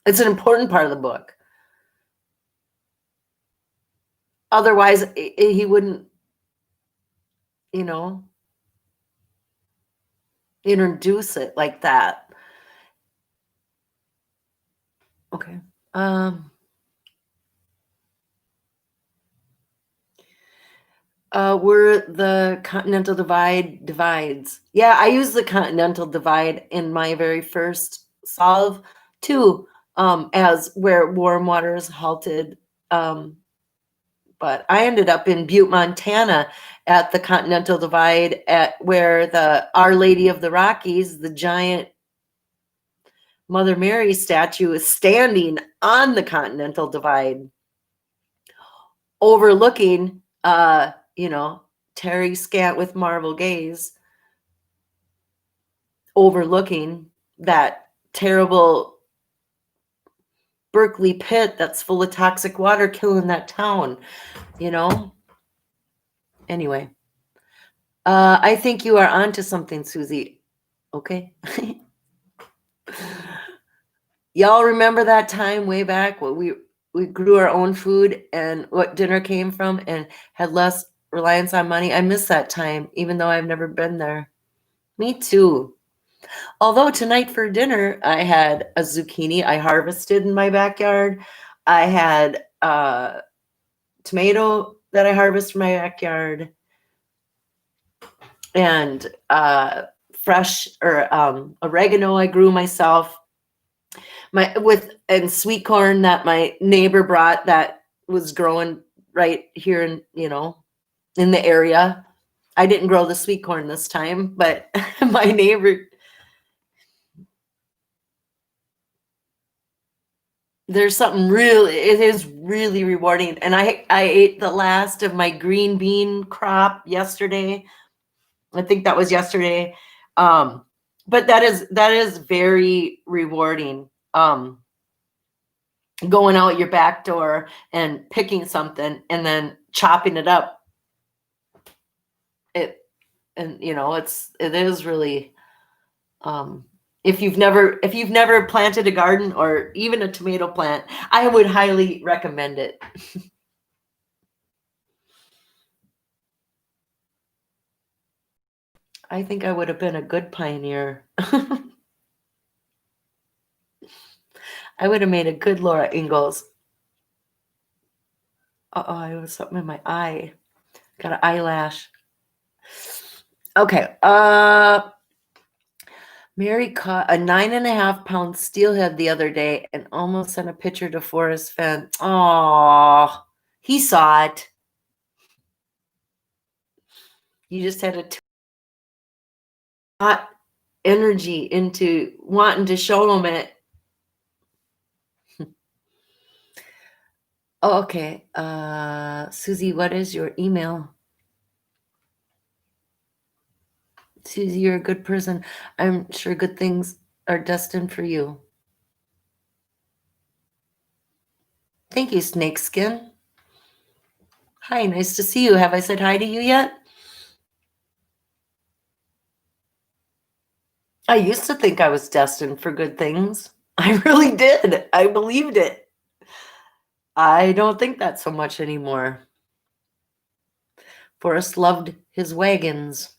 It's an important part of the book. Otherwise, he wouldn't, introduce it like that. Okay. Where the Continental Divide divides. Yeah, I use the Continental Divide in my very first solve too, as where warm waters halted. But I ended up in Butte, Montana at the Continental Divide at where the Our Lady of the Rockies, the giant Mother Mary statue, is standing on the Continental Divide, overlooking, Terry Scant with Marvel Gaze, overlooking that terrible Berkeley pit that's full of toxic water killing that town, Anyway, I think you are onto something, Susie. Okay. Y'all remember that time way back when we grew our own food and what dinner came from and had less reliance on money? I miss that time, even though I've never been there. Me too. Although tonight for dinner, I had a zucchini I harvested in my backyard. I had tomato that I harvested in my backyard, and fresh or oregano I grew myself. And sweet corn that my neighbor brought that was growing right here in the area. I didn't grow the sweet corn this time, but my neighbor. There's something it is really rewarding. And I ate the last of my green bean crop yesterday. I think that was yesterday. But that is very rewarding. Going out your back door and picking something and then chopping it up. It is really, if you've never planted a garden or even a tomato plant, I would highly recommend it. I think I would have been a good pioneer. I would have made a good Laura Ingalls. I have something in my eye. Got an eyelash. Okay. Mary caught a 9.5-pound steelhead the other day and almost sent a picture to Forrest Fenn. Oh, he saw it. You just had a hot energy into wanting to show him it. Oh, okay. Susie, what is your email? Susie, you're a good person. I'm sure good things are destined for you. Thank you, Snakeskin. Hi, nice to see you. Have I said hi to you yet? I used to think I was destined for good things. I really did. I believed it. I don't think that so much anymore. Forrest loved his wagons.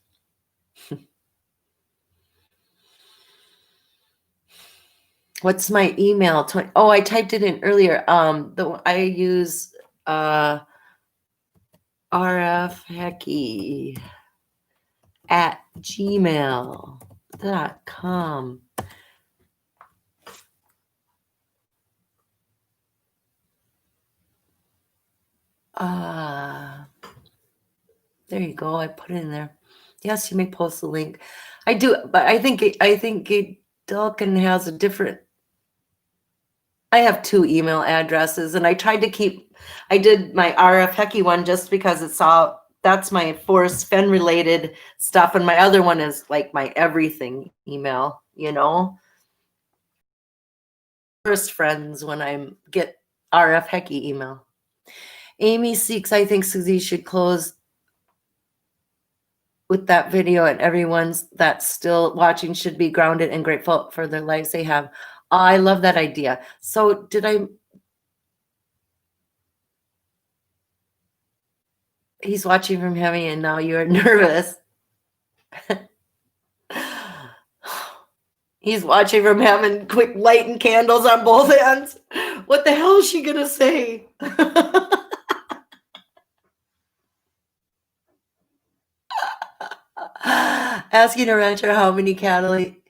What's my email? I typed it in earlier. I use rfhecky@gmail.com. There you go. I put it in there. Yes, you may post the link. I do, but I think Dulkin has a different. I have 2 email addresses, and I tried to keep. I did my RF Hecky one just because it's all. That's my Forrest Fenn related stuff, and my other one is like my everything email. First friends when I get RF Hecky email. Amy Seeks, I think Susie should close with that video, and everyone's that's still watching should be grounded and grateful for the lives they have. I love that idea. So he's watching from heaven and now you're nervous. He's watching from heaven, quick lighting candles on both ends. What the hell is she gonna say? Asking a rancher how many cattle he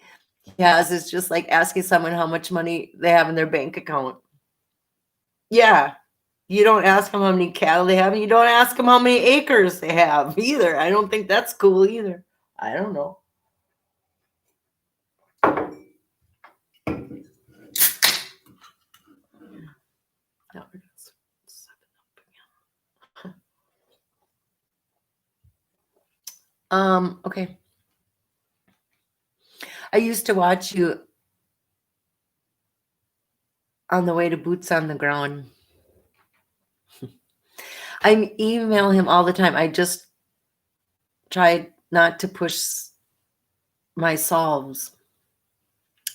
has is just like asking someone how much money they have in their bank account. Yeah. You don't ask them how many cattle they have, and you don't ask them how many acres they have either. I don't think that's cool either. I don't know. Okay. I used to watch you on the way to Boots on the Ground. I email him all the time. I just tried not to push my solves.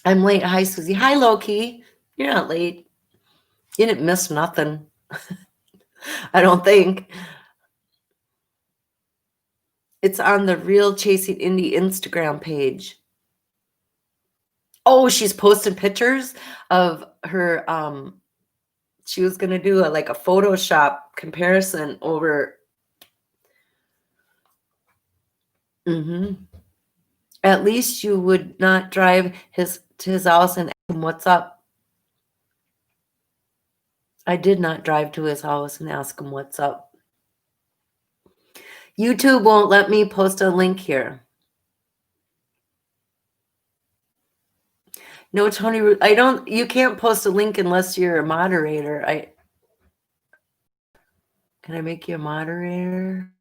I'm late. Hi, Susie. Hi, Loki. You're not late. You didn't miss nothing. I don't think. It's on the Real Chasing Indie Instagram page. Oh, she's posting pictures of her. She was gonna do a Photoshop comparison over. At least you would not drive to his house and ask him what's up. I did not drive to his house and ask him what's up. YouTube won't let me post a link here. No, Tony, you can't post a link unless you're a moderator. Can I make you a moderator?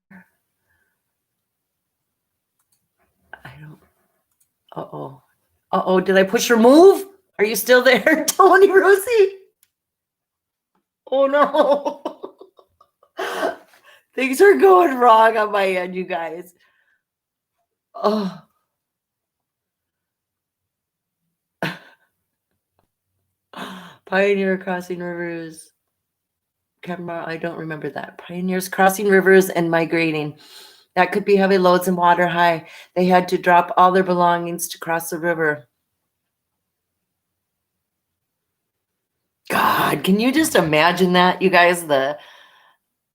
I don't. Uh-oh, did I push remove? Are you still there, Tony Rusi? Oh no. Things are going wrong on my end, you guys. Oh. Pioneer crossing rivers. Camera, I don't remember that. Pioneers crossing rivers and migrating. That could be heavy loads and water high. They had to drop all their belongings to cross the river. God, can you just imagine that, you guys? The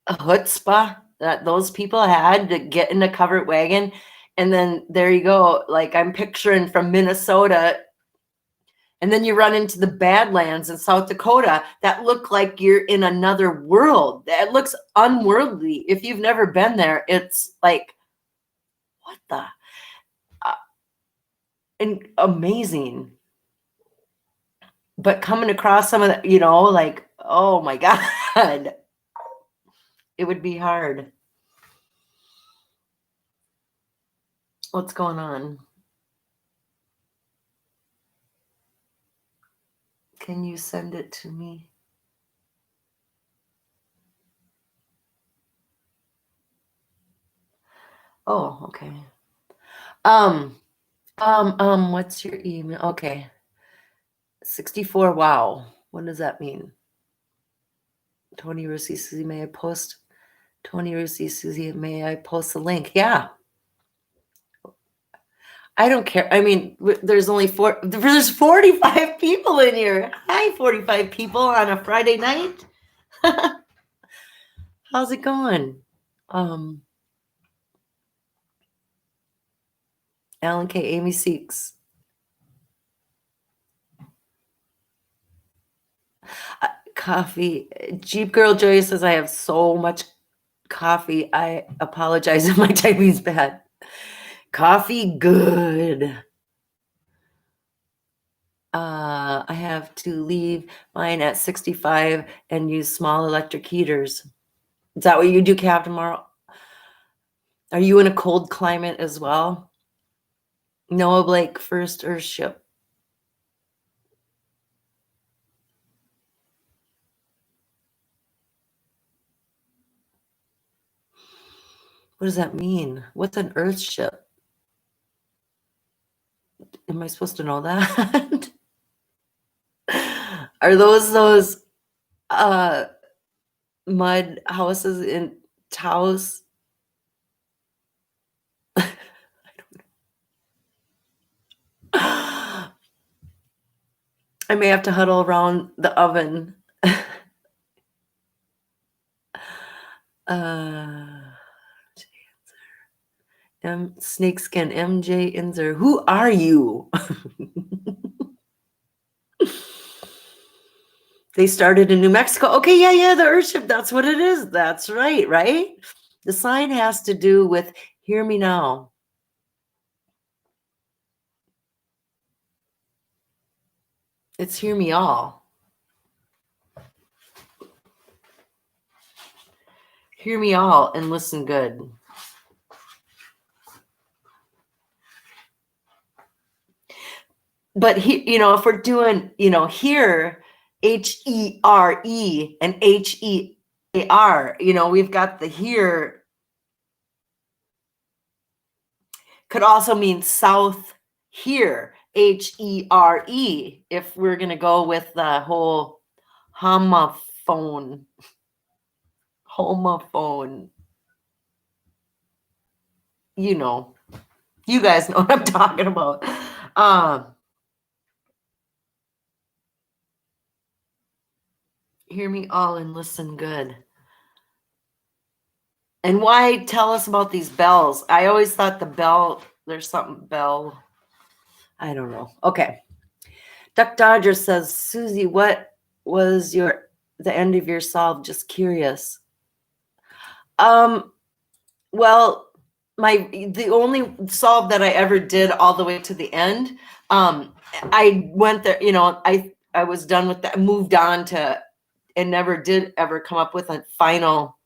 chutzpah that those people had to get in a covered wagon. And then there you go. Like I'm picturing from Minnesota. And then you run into the Badlands in South Dakota that look like you're in another world. It looks unworldly. If you've never been there, it's like, what the? And amazing. But coming across some of the, like, oh my God, it would be hard. What's going on? Can you send it to me? Oh, okay. What's your email? Okay. 64. Wow. What does that mean? Tony Rusi, Susie, may I post? Tony Rusi, Susie, may I post the link? Yeah. I don't care. I mean, there's 45 people in here. Hi, 45 people on a Friday night. How's it going? Alan K. Amy Seeks. Coffee. Jeep Girl Joy says I have so much coffee. I apologize if my typing's bad. Coffee, good. I have to leave mine at 65 and use small electric heaters. Is that what you do, Cap, tomorrow? Are you in a cold climate as well? Noah Blake, first Earthship. What does that mean? What's an Earthship? Am I supposed to know that? Are those mud houses in Taos? I may have to huddle around the oven. Snakeskin, MJ Inzer. Who are you? They started in New Mexico. Okay, yeah, the Earthship. That's what it is. That's right, right? The sign has to do with hear me now. It's hear me all. Hear me all and listen good. But if we're doing, here, HERE and HEAR, we've got the here. Could also mean south here, HERE, if we're going to go with the whole homophone. You guys know what I'm talking about. Hear me all and listen good. And why tell us about these bells? I always thought the bell, there's something bell. I don't know. Okay. Duck Dodger says, Susie, what was the end of your solve? Just curious. Well, the only solve that I ever did all the way to the end, I went there, I was done with that, moved on to, and never did ever come up with a final.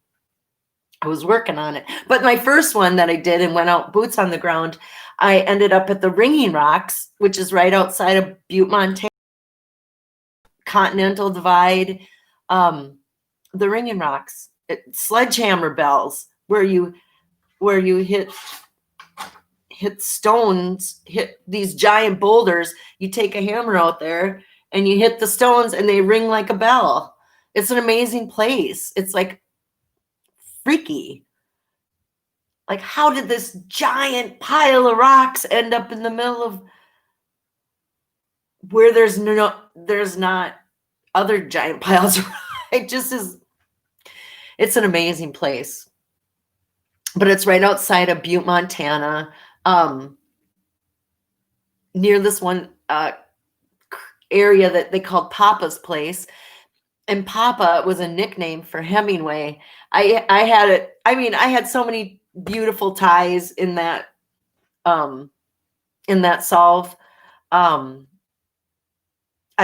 I was working on it. But my first one that I did and went out boots on the ground, I ended up at the Ringing Rocks, which is right outside of Butte, Montana. Continental Divide, the Ringing Rocks, sledgehammer bells, where you hit stones, hit these giant boulders. You take a hammer out there and you hit the stones and they ring like a bell. It's an amazing place. It's like freaky. Like, how did this giant pile of rocks end up in the middle of where there's not other giant piles? It's an amazing place. But it's right outside of Butte, Montana, near this one area that they called Papa's Place. And Papa was a nickname for Hemingway. I had so many beautiful ties in that solve. I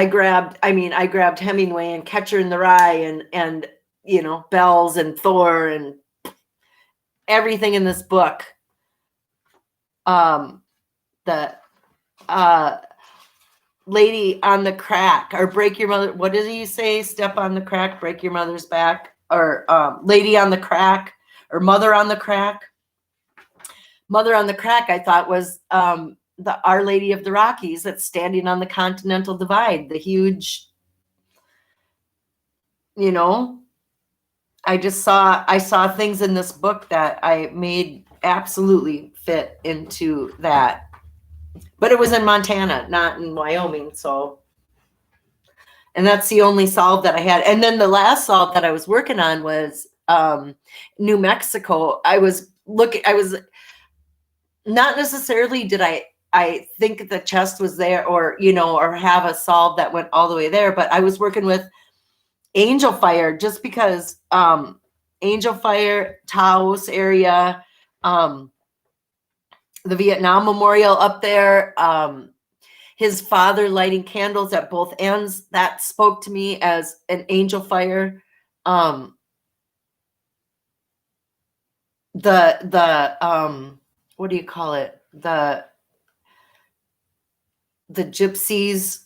grabbed Hemingway and Catcher in the Rye and Bells and Thor and everything in this book. The lady on the crack, or break your mother. What did he say? Step on the crack, break your mother's back, or lady on the crack, or mother on the crack. Mother on the crack, I thought was the Our Lady of the Rockies that's standing on the Continental Divide, the huge, I saw things in this book that I made absolutely fit into that. But it was in Montana, not in Wyoming. So, and that's the only solve that I had. And then the last solve that I was working on was New Mexico. I was not necessarily did I think the chest was there or have a solve that went all the way there, but I was working with Angel Fire just because Angel Fire, Taos area, the Vietnam Memorial up there. His father lighting candles at both ends, that spoke to me as an angel fire. What do you call it? The gypsies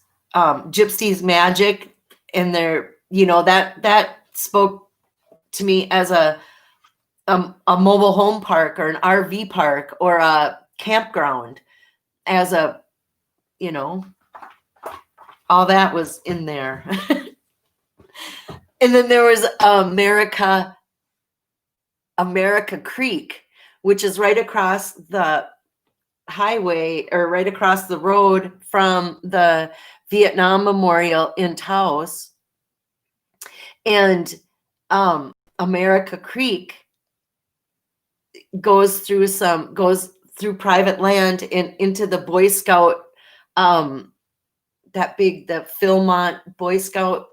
magic, and their, that spoke to me as a mobile home park or an RV park or a campground, as a, all that was in there. And then there was America Creek, which is right across the highway, or right across the road from the Vietnam Memorial in Taos. And America Creek goes through private land and into the Boy Scout, the Philmont Boy Scout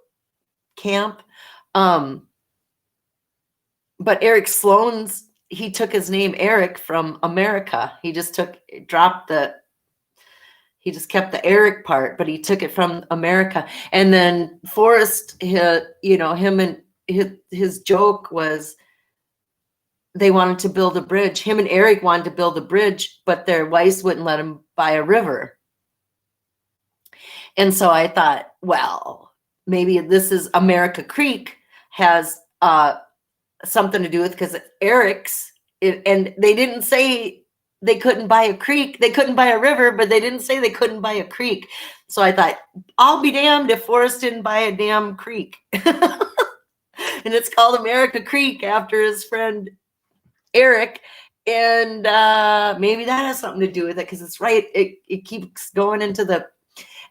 camp. But Eric Sloan's, he took his name Eric from America. He just kept the Eric part, but he took it from America. And then Forrest, him and his joke was they wanted to build a bridge. Him and Eric wanted to build a bridge, but their wives wouldn't let him buy a river. And so I thought, well, maybe this is America Creek has something to do with, because Eric's, and they didn't say they couldn't buy a creek. They couldn't buy a river, but they didn't say they couldn't buy a creek. So I thought, I'll be damned if Forrest didn't buy a damn creek. And it's called America Creek after his friend Eric. And maybe that has something to do with it, because it's right. It keeps going into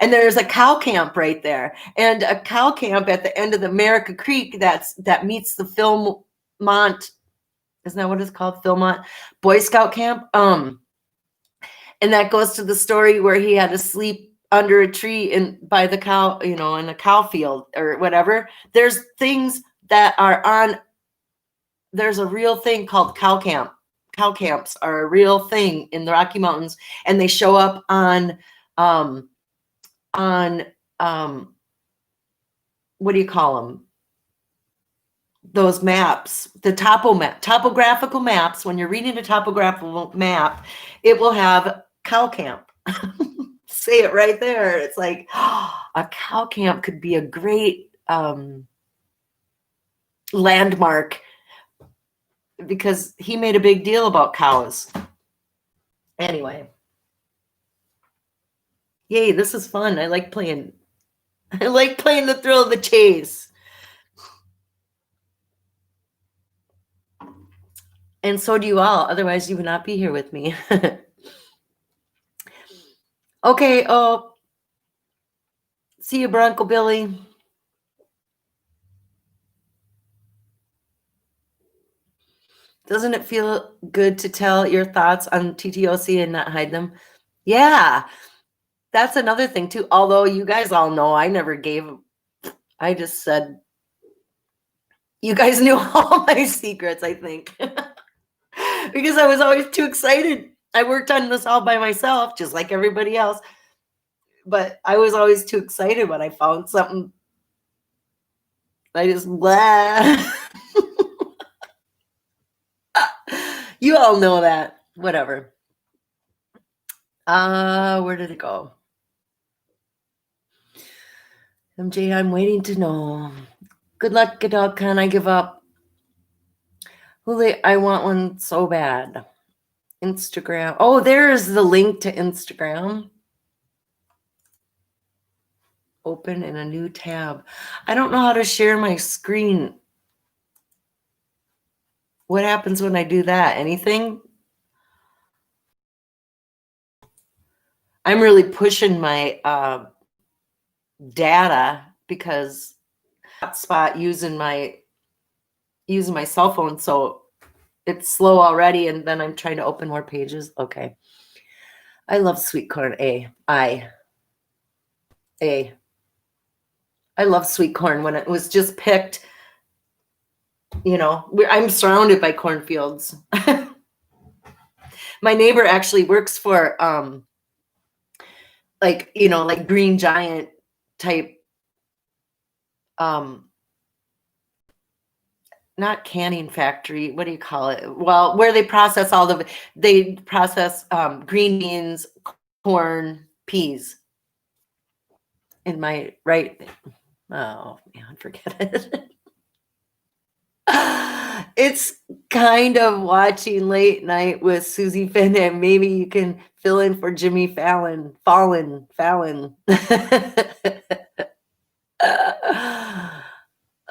and there's a cow camp right there, and a cow camp at the end of the America Creek that meets the Philmont, isn't that what it's called? Philmont Boy Scout camp. And that goes to the story where he had to sleep under a tree by the cow, in a cow field or whatever. There's things that are on. There's a real thing called cow camp. Cow camps are a real thing in the Rocky Mountains, and they show up on what do you call them? Those maps, the topographical maps. When you're reading a topographical map, it will have cow camp. Say it right there. It's like, a cow camp could be a great landmark, because he made a big deal about cows. Anyway. Yay, this is fun. I like playing the thrill of the chase. And so do you all. Otherwise, you would not be here with me. Okay. Oh, see you, Bronco Billy. Doesn't it feel good to tell your thoughts on TTOC and not hide them? Yeah. That's another thing too. Although you guys all know I just said, you guys knew all my secrets, I think. Because I was always too excited. I worked on this all by myself, just like everybody else. But I was always too excited when I found something. I just, blah. You all know that. Whatever. Where did it go? MJ, I'm waiting to know. Good luck, dog. Can I give up? Hule, I want one so bad. Instagram. Oh, there's the link to Instagram. Open in a new tab. I don't know how to share my screen. What happens when I do that? Anything? I'm really pushing my data, because hotspot using my cell phone, so it's slow already, and then I'm trying to open more pages. Okay. I love sweet corn. I love sweet corn. When it was just picked, I'm surrounded by cornfields. My neighbor actually works for like, you know, like Green Giant type, not canning factory. What do you call it? Well, where they process they process green beans, corn, peas. In my right. Oh man, forget it. It's kind of watching late night with Susie Finn, and maybe you can fill in for Jimmy Fallon. Fallon.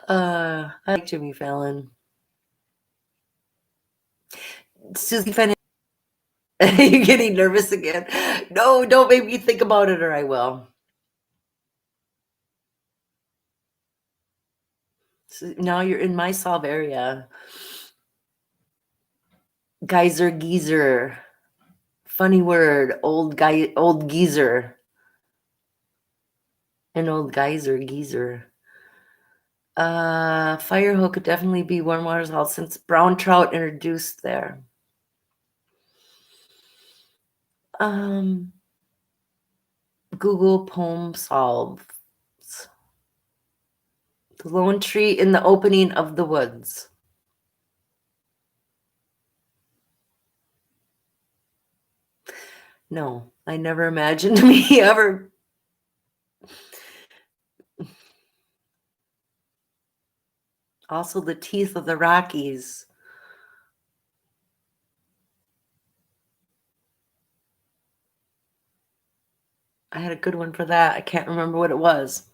I like Jimmy Fallon. Susie Finn. You're getting nervous again. No, don't make me think about it, or I will. So now you're in my solve area. Geyser geezer. Funny word. Old geezer. An old geyser geezer. Firehole could definitely be warm water salt since brown trout introduced there. Google poem solves. The lone tree in the opening of the woods. No, I never imagined me ever. Also, the teeth of the Rockies. I had a good one for that. I can't remember what it was.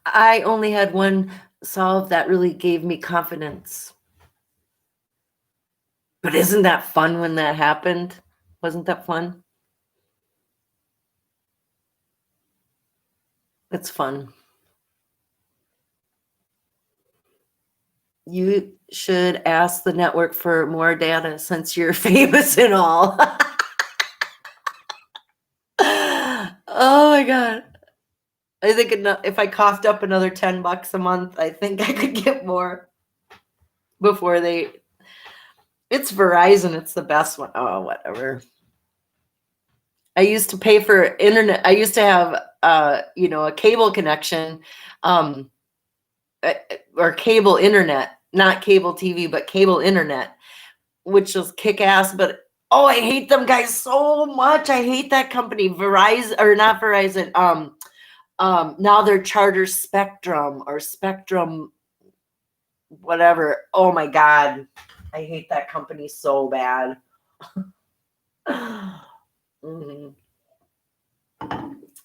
I only had one solve that really gave me confidence. But isn't that fun when that happened? Wasn't that fun? It's fun. You should ask the network for more data since you're famous and all. Oh my God. I think if I coughed up another $10 a month, I think I could get more before it's Verizon. It's the best one. Oh, whatever. I used to pay for internet. I used to have, you know, a cable connection, or cable internet, not cable TV, but cable internet, which was kick ass. But oh, I hate them guys so much. I hate that company, Verizon, or not Verizon. Now they're Charter Spectrum or Spectrum, whatever. Oh my God, I hate that company so bad. Mm-hmm.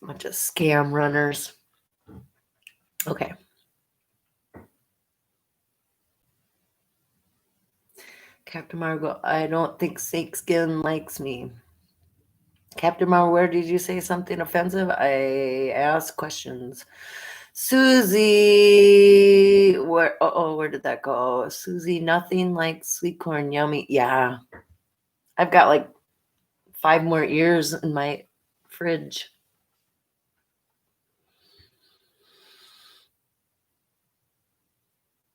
Bunch of scam runners. Okay. Captain Margot, I don't think Snakeskin likes me. Captain Margot, where did you say something offensive? I ask questions. Susie, where did that go? Susie, nothing like sweet corn, yummy. Yeah. I've got like 5 more ears in my fridge.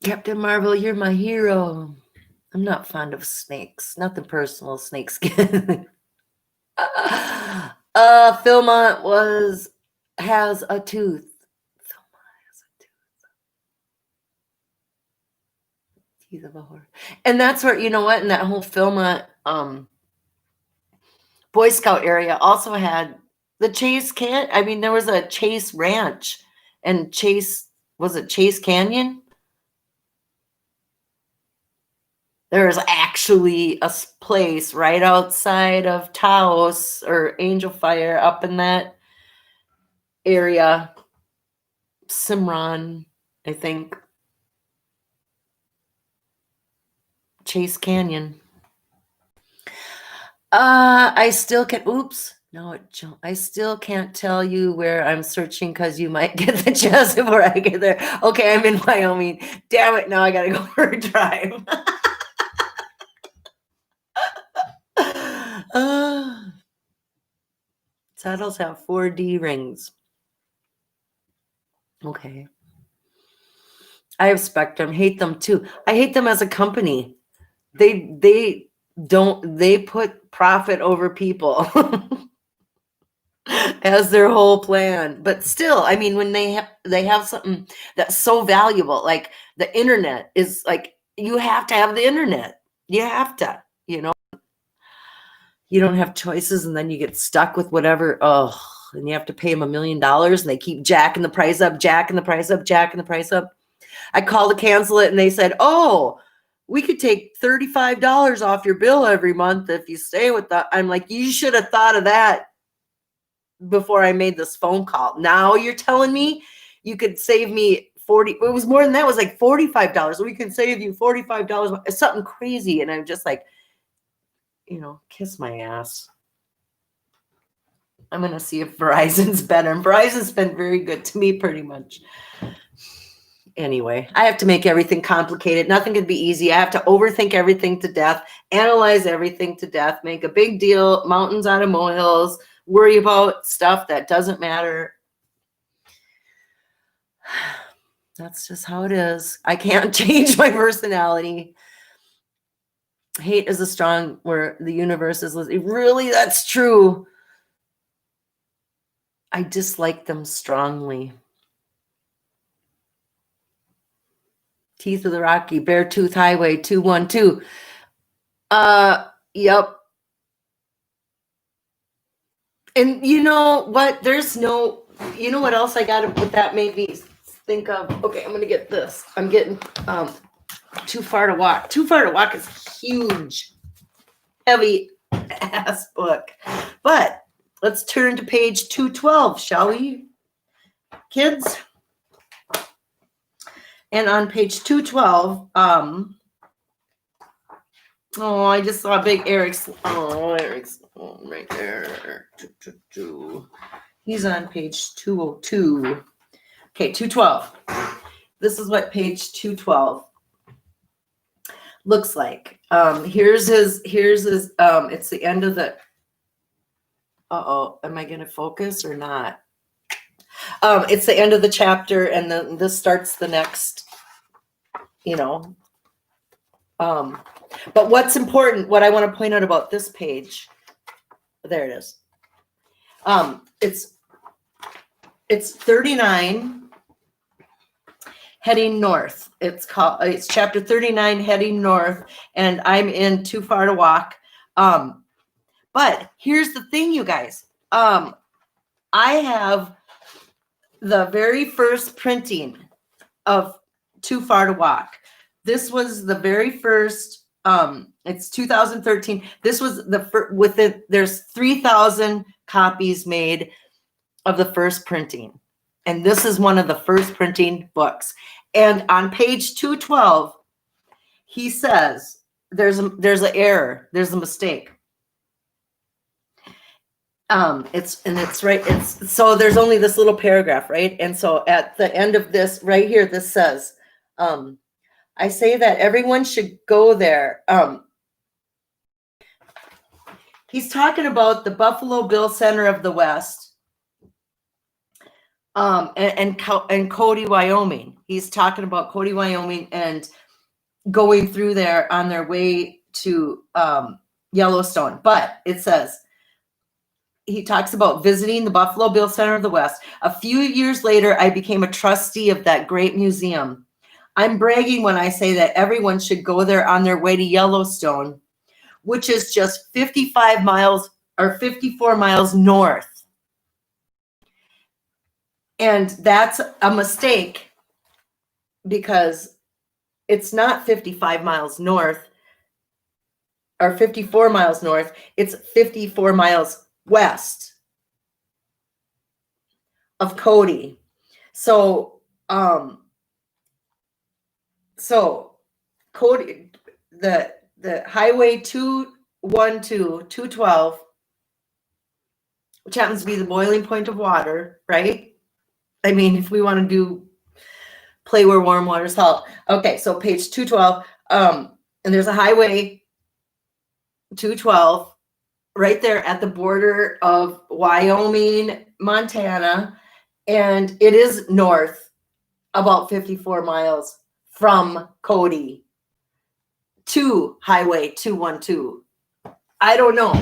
Captain Marvel, you're my hero. I'm not fond of snakes. Nothing personal, snakeskin. Philmont has a tooth. Philmont has a tooth. Teeth of a horse. And that's where, you know what, in that whole Philmont Boy Scout area also had the Chase there was a Chase Ranch and was it Chase Canyon? There's actually a place right outside of Taos or Angel Fire up in that area. Cimarron, I think. Chase Canyon. I still can. Oops. No, I still can't tell you where I'm searching because you might get the chest before I get there. Okay, I'm in Wyoming. Damn it! Now I gotta go for a drive. Saddles have 4D rings. Okay. I have Spectrum. Hate them too. I hate them as a company. They They put profit over people as their whole plan. But still, I mean, when they have something that's so valuable, like the internet is like, you have to have the internet. You have to, you don't have choices, and then you get stuck with whatever. Oh, and you have to pay them $1 million, and they keep jacking the price up, jacking the price up, jacking the price up. I called to cancel it, and they said, "Oh, we could take $35 off your bill every month if you stay with that." I'm like, you should have thought of that before I made this phone call. Now you're telling me you could save me 40. It was more than that. It was like $45. We can save you $45. It's something crazy. And I'm just like, kiss my ass. I'm going to see if Verizon's better. And Verizon's been very good to me pretty much. Anyway, I have to make everything complicated. Nothing can be easy. I have to overthink everything to death, analyze everything to death, make a big deal, mountains out of molehills, worry about stuff that doesn't matter. That's just how it is. I can't change my personality. Hate is a strong where the universe is listening. Really, that's true. I dislike them strongly. Teeth of the Rocky, Beartooth Highway 212. Yep. And you know what? You know what else I got to put that made me think of? Okay, I'm going to get this. I'm getting Too Far to Walk. Too Far to Walk is huge, heavy ass book. But let's turn to page 212, shall we, kids? And on page 212, I just saw a big Eric's. Eric's right there. He's on page 202. Okay, 212. This is what page 212 looks like. Here's his, it's the end of the, am I going to focus or not? It's the end of the chapter, and then this starts the next, but what's important, what I want to point out about this page, there it is. It's 39 heading north. It's chapter 39 heading north, and I'm in Too Far to Walk. But here's the thing, you guys. I have the very first printing of Too Far to Walk. This was the very first, it's 2013. This was there's 3,000 copies made of the first printing. And this is one of the first printing books. And on page 212, he says, there's an error. There's a mistake. So there's only this little paragraph, right? And so at the end of this right here, this says, I say that everyone should go there. He's talking about the Buffalo Bill Center of the West, and Cody, Wyoming. He's talking about Cody, Wyoming, and going through there on their way to Yellowstone. But it says, he talks about visiting the Buffalo Bill Center of the West. A few years later, I became a trustee of that great museum. I'm bragging when I say that everyone should go there on their way to Yellowstone, which is just 55 miles or 54 miles north. And that's a mistake because it's not 55 miles north or 54 miles north. It's 54 miles west of Cody. So Cody, the highway 212, which happens to be the boiling point of water, right? I mean, if we want to play where warm water's hot. Okay, so page 212, and there's a highway 212 right there at the border of Wyoming, Montana, and it is north about 54 miles from Cody to Highway 212. I don't know.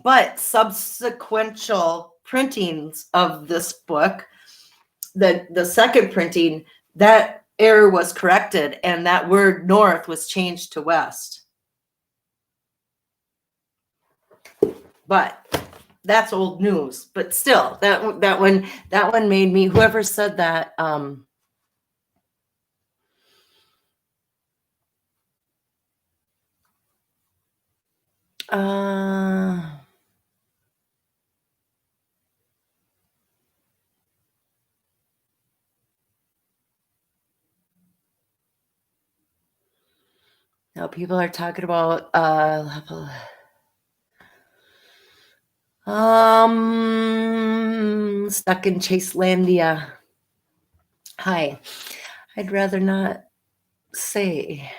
But subsequential printings of this book, the second printing, that error was corrected and that word north was changed to west. But that's old news. But still, that one made me, whoever said that, now people are talking about stuck in Chaselandia. Hi. I'd rather not say.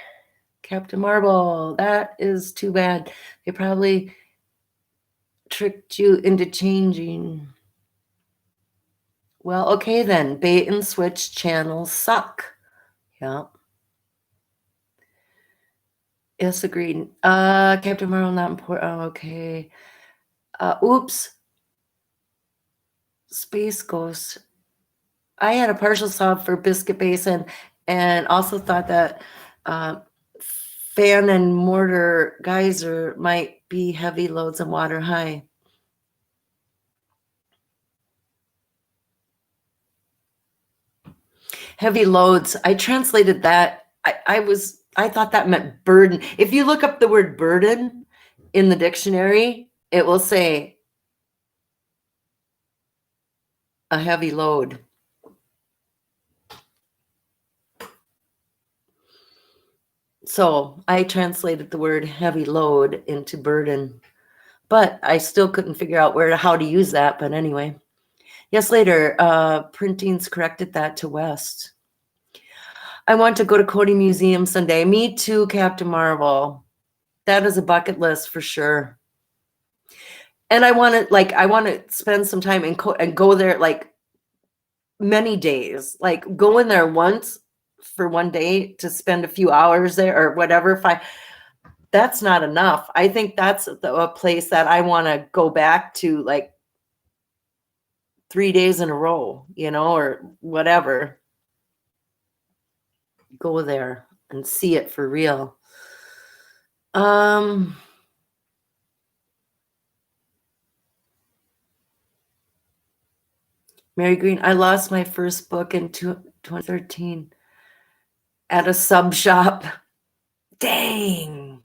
Captain Marvel, that is too bad. They probably tricked you into changing. Well, okay then. Bait and switch channels suck. Yeah. Yes, agreed. Captain Marvel, not important. Oh, okay. Oops. Space Ghost. I had a partial sub for Biscuit Basin and also thought that fan and mortar geyser might be heavy loads and water high. Heavy loads. I translated that. I thought that meant burden. If you look up the word burden in the dictionary, it will say a heavy load. So I translated the word heavy load into burden, but I still couldn't figure out how to use that. But anyway, yes, later, printings corrected that to west. I want to go to Cody Museum someday. Me too, Captain Marvel. That is a bucket list for sure. And I want to spend some time and go there like many days. Like go in there once for one day to spend a few hours there or whatever. That's not enough. I think that's a place that I want to go back to like 3 days in a row, or whatever. Go there and see it for real. Mary Green, I lost my first book in 2013 at a sub shop. Dang.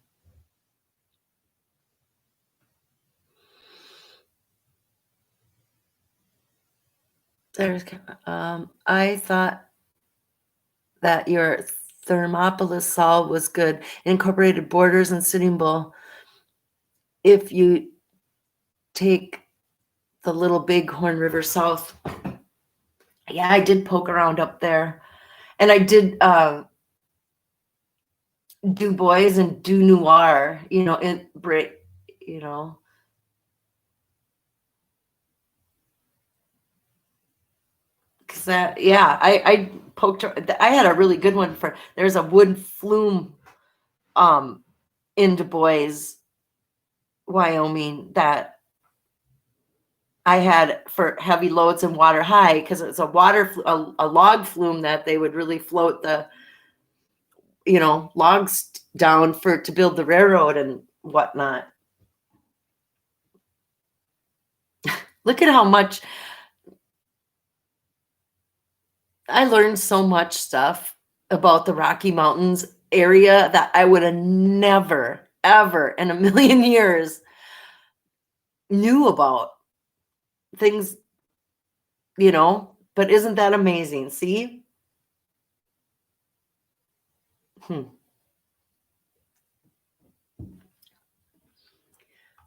I thought that your Thermopolis solve was good. Incorporated borders and Sitting Bull. If you take the Little Bighorn River south. Yeah, I did poke around up there. And I did Du Bois and Du Noir, because that, yeah, I poked. I had a really good one there's a wood flume, in Du Bois, Wyoming that I had for heavy loads and water high because it's a log flume that they would really float the logs down to build the railroad and whatnot. Look at how much I learned, so much stuff about the Rocky Mountains area that I would have never, ever in a million years knew about things, but isn't that amazing? See?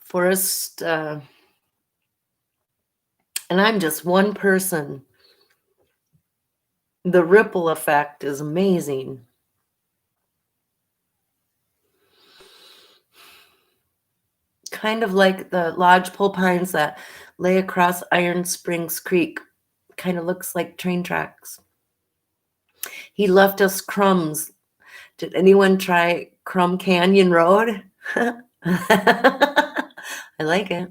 Forest, and I'm just one person. The ripple effect is amazing. Kind of like the lodgepole pines that lay across Iron Springs Creek. Kind of looks like train tracks. He left us crumbs. Did anyone try Crumb Canyon Road? I like it.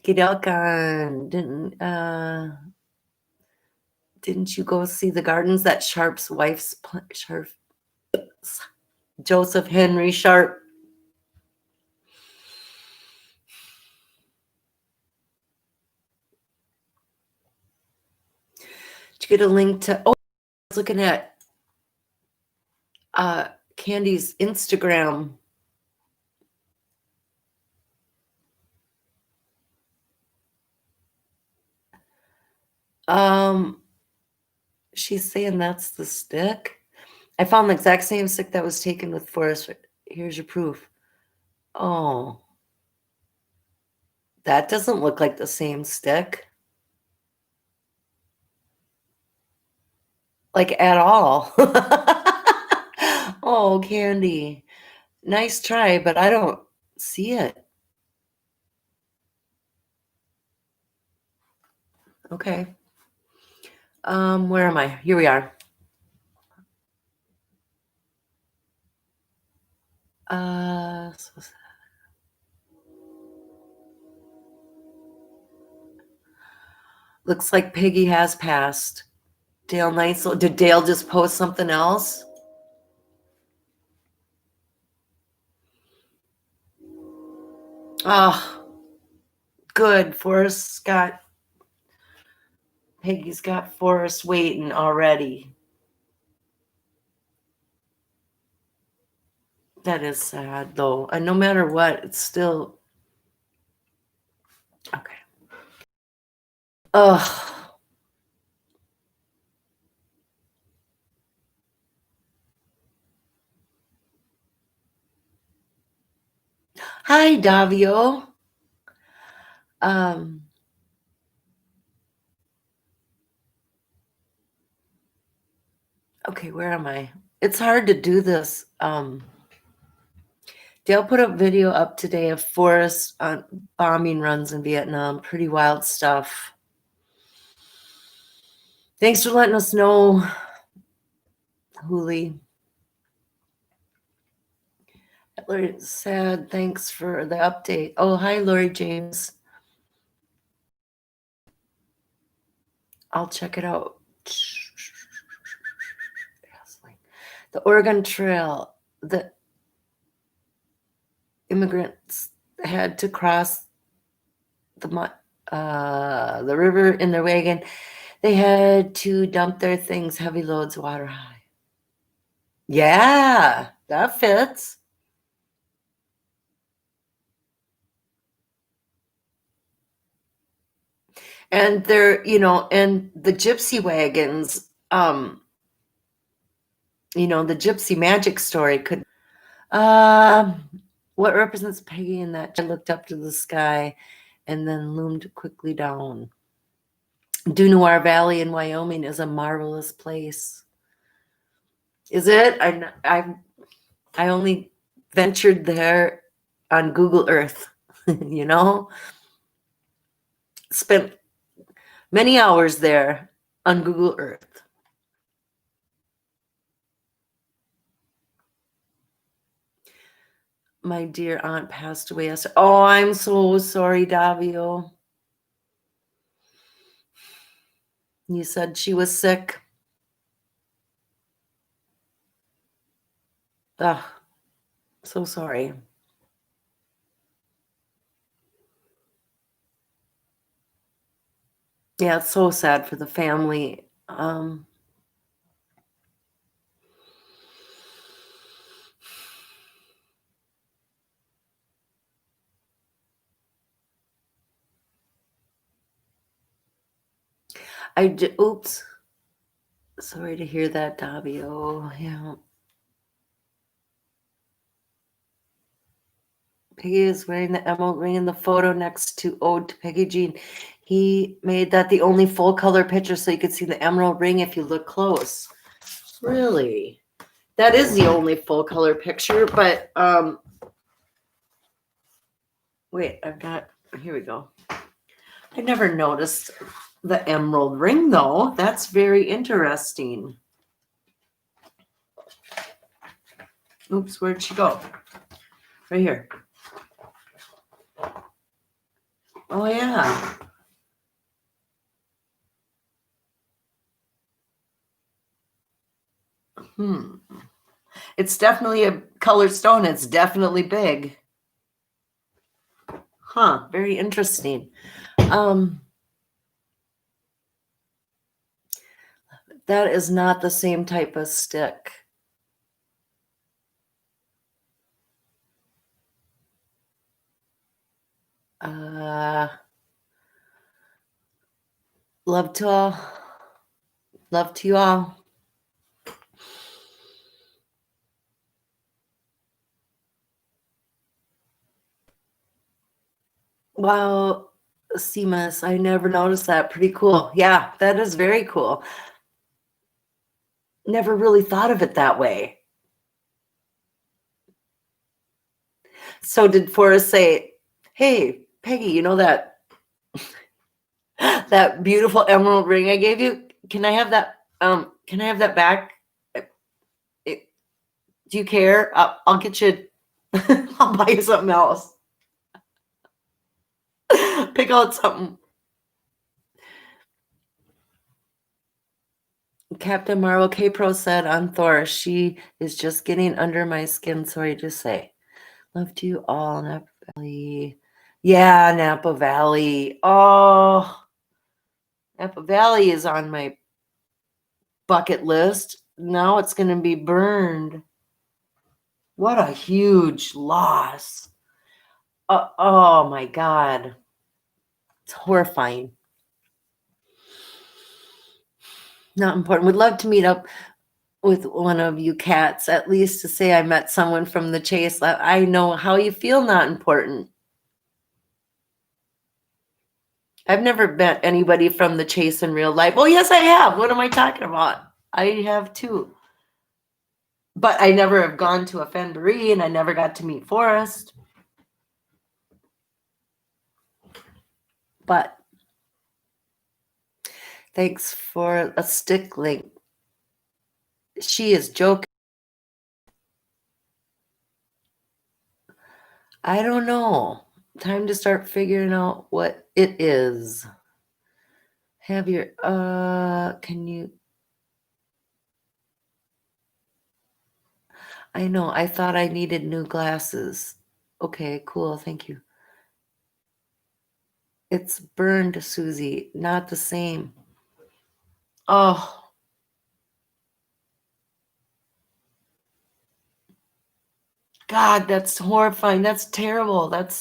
Kidelkan, didn't you go see the gardens that Sharp's wife's Sharp Joseph Henry Sharp? Did you get a link to? Oh, I was looking at Candy's Instagram. She's saying that's the stick. I found the exact same stick that was taken with Forrest. Here's your proof. Oh, that doesn't look like the same stick. Like at all. Oh, Candy. Nice try, but I don't see it. Okay. Where am I? Here we are. Looks like Peggy has passed. Dale Neitzel. Did Dale just post something else? Oh, good. Peggy's got Forrest waiting already. That is sad, though. And no matter what, it's still okay. Ugh. Hi, Davio. Okay, where am I? It's hard to do this. Dale put a video up today of Forrest bombing runs in Vietnam. Pretty wild stuff. Thanks for letting us know, Hooli. Lori, sad. Thanks for the update. Oh, hi, Lori James. I'll check it out. The Oregon Trail. The immigrants had to cross the river in their wagon. They had to dump their things, heavy loads, water high. Yeah, that fits. And they're, and the gypsy wagons, the gypsy magic story could. What represents Peggy in that? I looked up to the sky and then loomed quickly down. Dunoir Valley in Wyoming is a marvelous place. Is it? I only ventured there on Google Earth, Spent many hours there on Google Earth. My dear aunt passed away yesterday. Oh, I'm so sorry, Davio. You said she was sick. Ugh, so sorry. Yeah, it's so sad for the family. Oops. Sorry to hear that, Davio. Yeah. Peggy is wearing the emerald ring in the photo next to Ode to Peggy Jean. He made that the only full color picture so you could see the emerald ring if you look close. Really? That is the only full color picture, but wait, here we go. I never noticed the emerald ring though. That's very interesting. Oops, where'd she go? Right here. Oh, yeah. It's definitely a colored stone. It's definitely big. Huh. Very interesting. That is not the same type of stick. Love to all. Love to you all. Wow, Seamus, I never noticed that. Pretty cool. Yeah, that is very cool. Never really thought of it that way. So did Forrest say, "Hey, Peggy, you know that that beautiful emerald ring I gave you? Can I have that? Can I have that back? Do you care? I'll get you. I'll buy you something else. Pick out something." Captain Marvel K Pro said on Thor, "She is just getting under my skin. Sorry to say. Love to you all, Napa Valley." Yeah, Napa Valley. Oh, Napa Valley is on my bucket list. Now it's going to be burned. What a huge loss. Oh my God. It's horrifying. Not important. Would love to meet up with one of you cats, at least to say I met someone from the chase. I know how you feel. Not important. I've never met anybody from the chase in real life. Oh, yes, I have. What am I talking about? I have too. But I never have gone to a Fennhaven, and I never got to meet Forrest. But thanks for a stick link. She is joking. I don't know. Time to start figuring out what it is. Have your can you? I know. I thought I needed new glasses. Okay, cool. Thank you. It's burned, Susie. Not the same. Oh. God, that's horrifying. That's terrible. That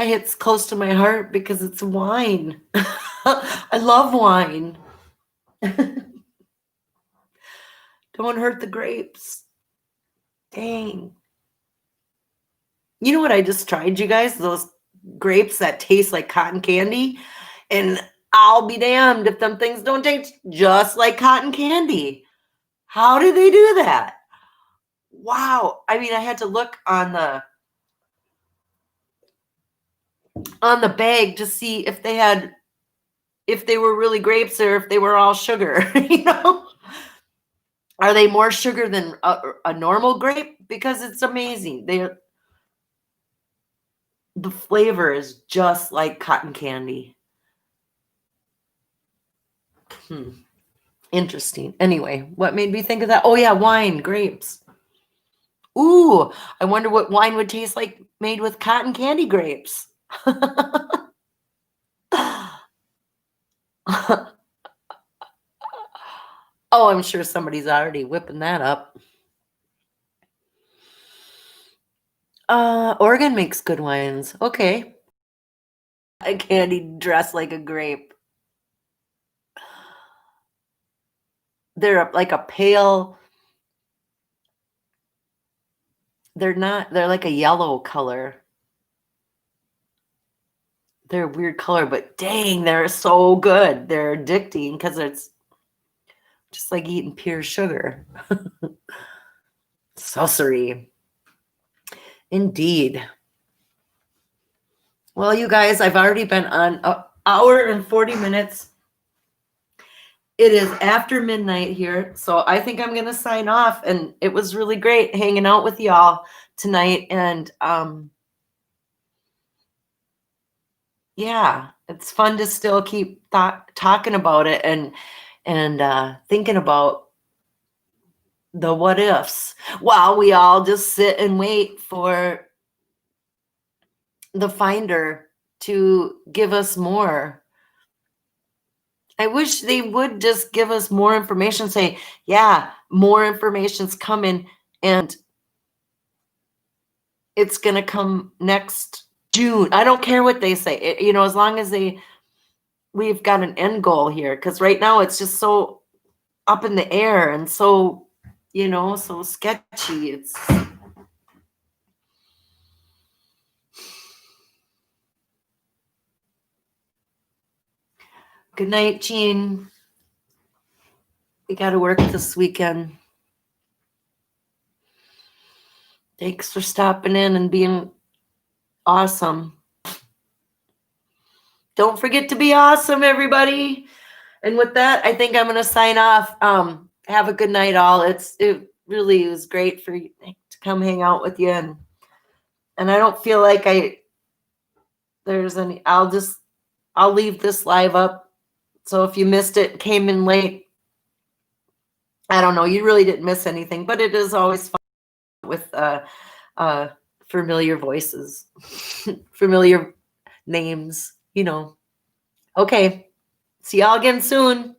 hits close to my heart because it's wine. I love wine. Don't hurt the grapes. Dang. You know what I just tried, you guys? Those grapes that taste like cotton candy. And I'll be damned if them things don't taste just like cotton candy. How did they do that? Wow. I mean, I had to look on the bag to see if they were really grapes or if they were all sugar. Are they more sugar than a normal grape? Because it's amazing. The flavor is just like cotton candy. Interesting. Anyway, what made me think of that? Oh yeah, wine, grapes. Ooh, I wonder what wine would taste like made with cotton candy grapes. Oh, I'm sure somebody's already whipping that up. Oregon makes good wines. Okay. A candy dressed like a grape. They're like a pale. They're like a yellow color. They're a weird color, but dang, they're so good. They're addicting because it's just like eating pure sugar. Sorcery. Indeed. Well, you guys, I've already been on an hour and 40 minutes. It is after midnight here, so I think I'm gonna sign off. And it was really great hanging out with y'all tonight. And yeah, it's fun to still keep talking about it and thinking about the what ifs while we all just sit and wait for the finder to give us more. I wish they would just give us more information, say, yeah, more information's coming and it's going to come next June. I don't care what they say. As long as we've got an end goal here, because right now it's just so up in the air and so, so sketchy. It's good night, Jean. We got to work this weekend. Thanks for stopping in and being awesome. Don't forget to be awesome, everybody. And with that, I think I'm going to sign off. Have a good night, all. It really was great for you to come hang out with you. And I don't feel like there's any, I'll leave this live up. So if you missed it, came in late, I don't know, you really didn't miss anything, but it is always fun with familiar voices, familiar names, Okay. See y'all again soon.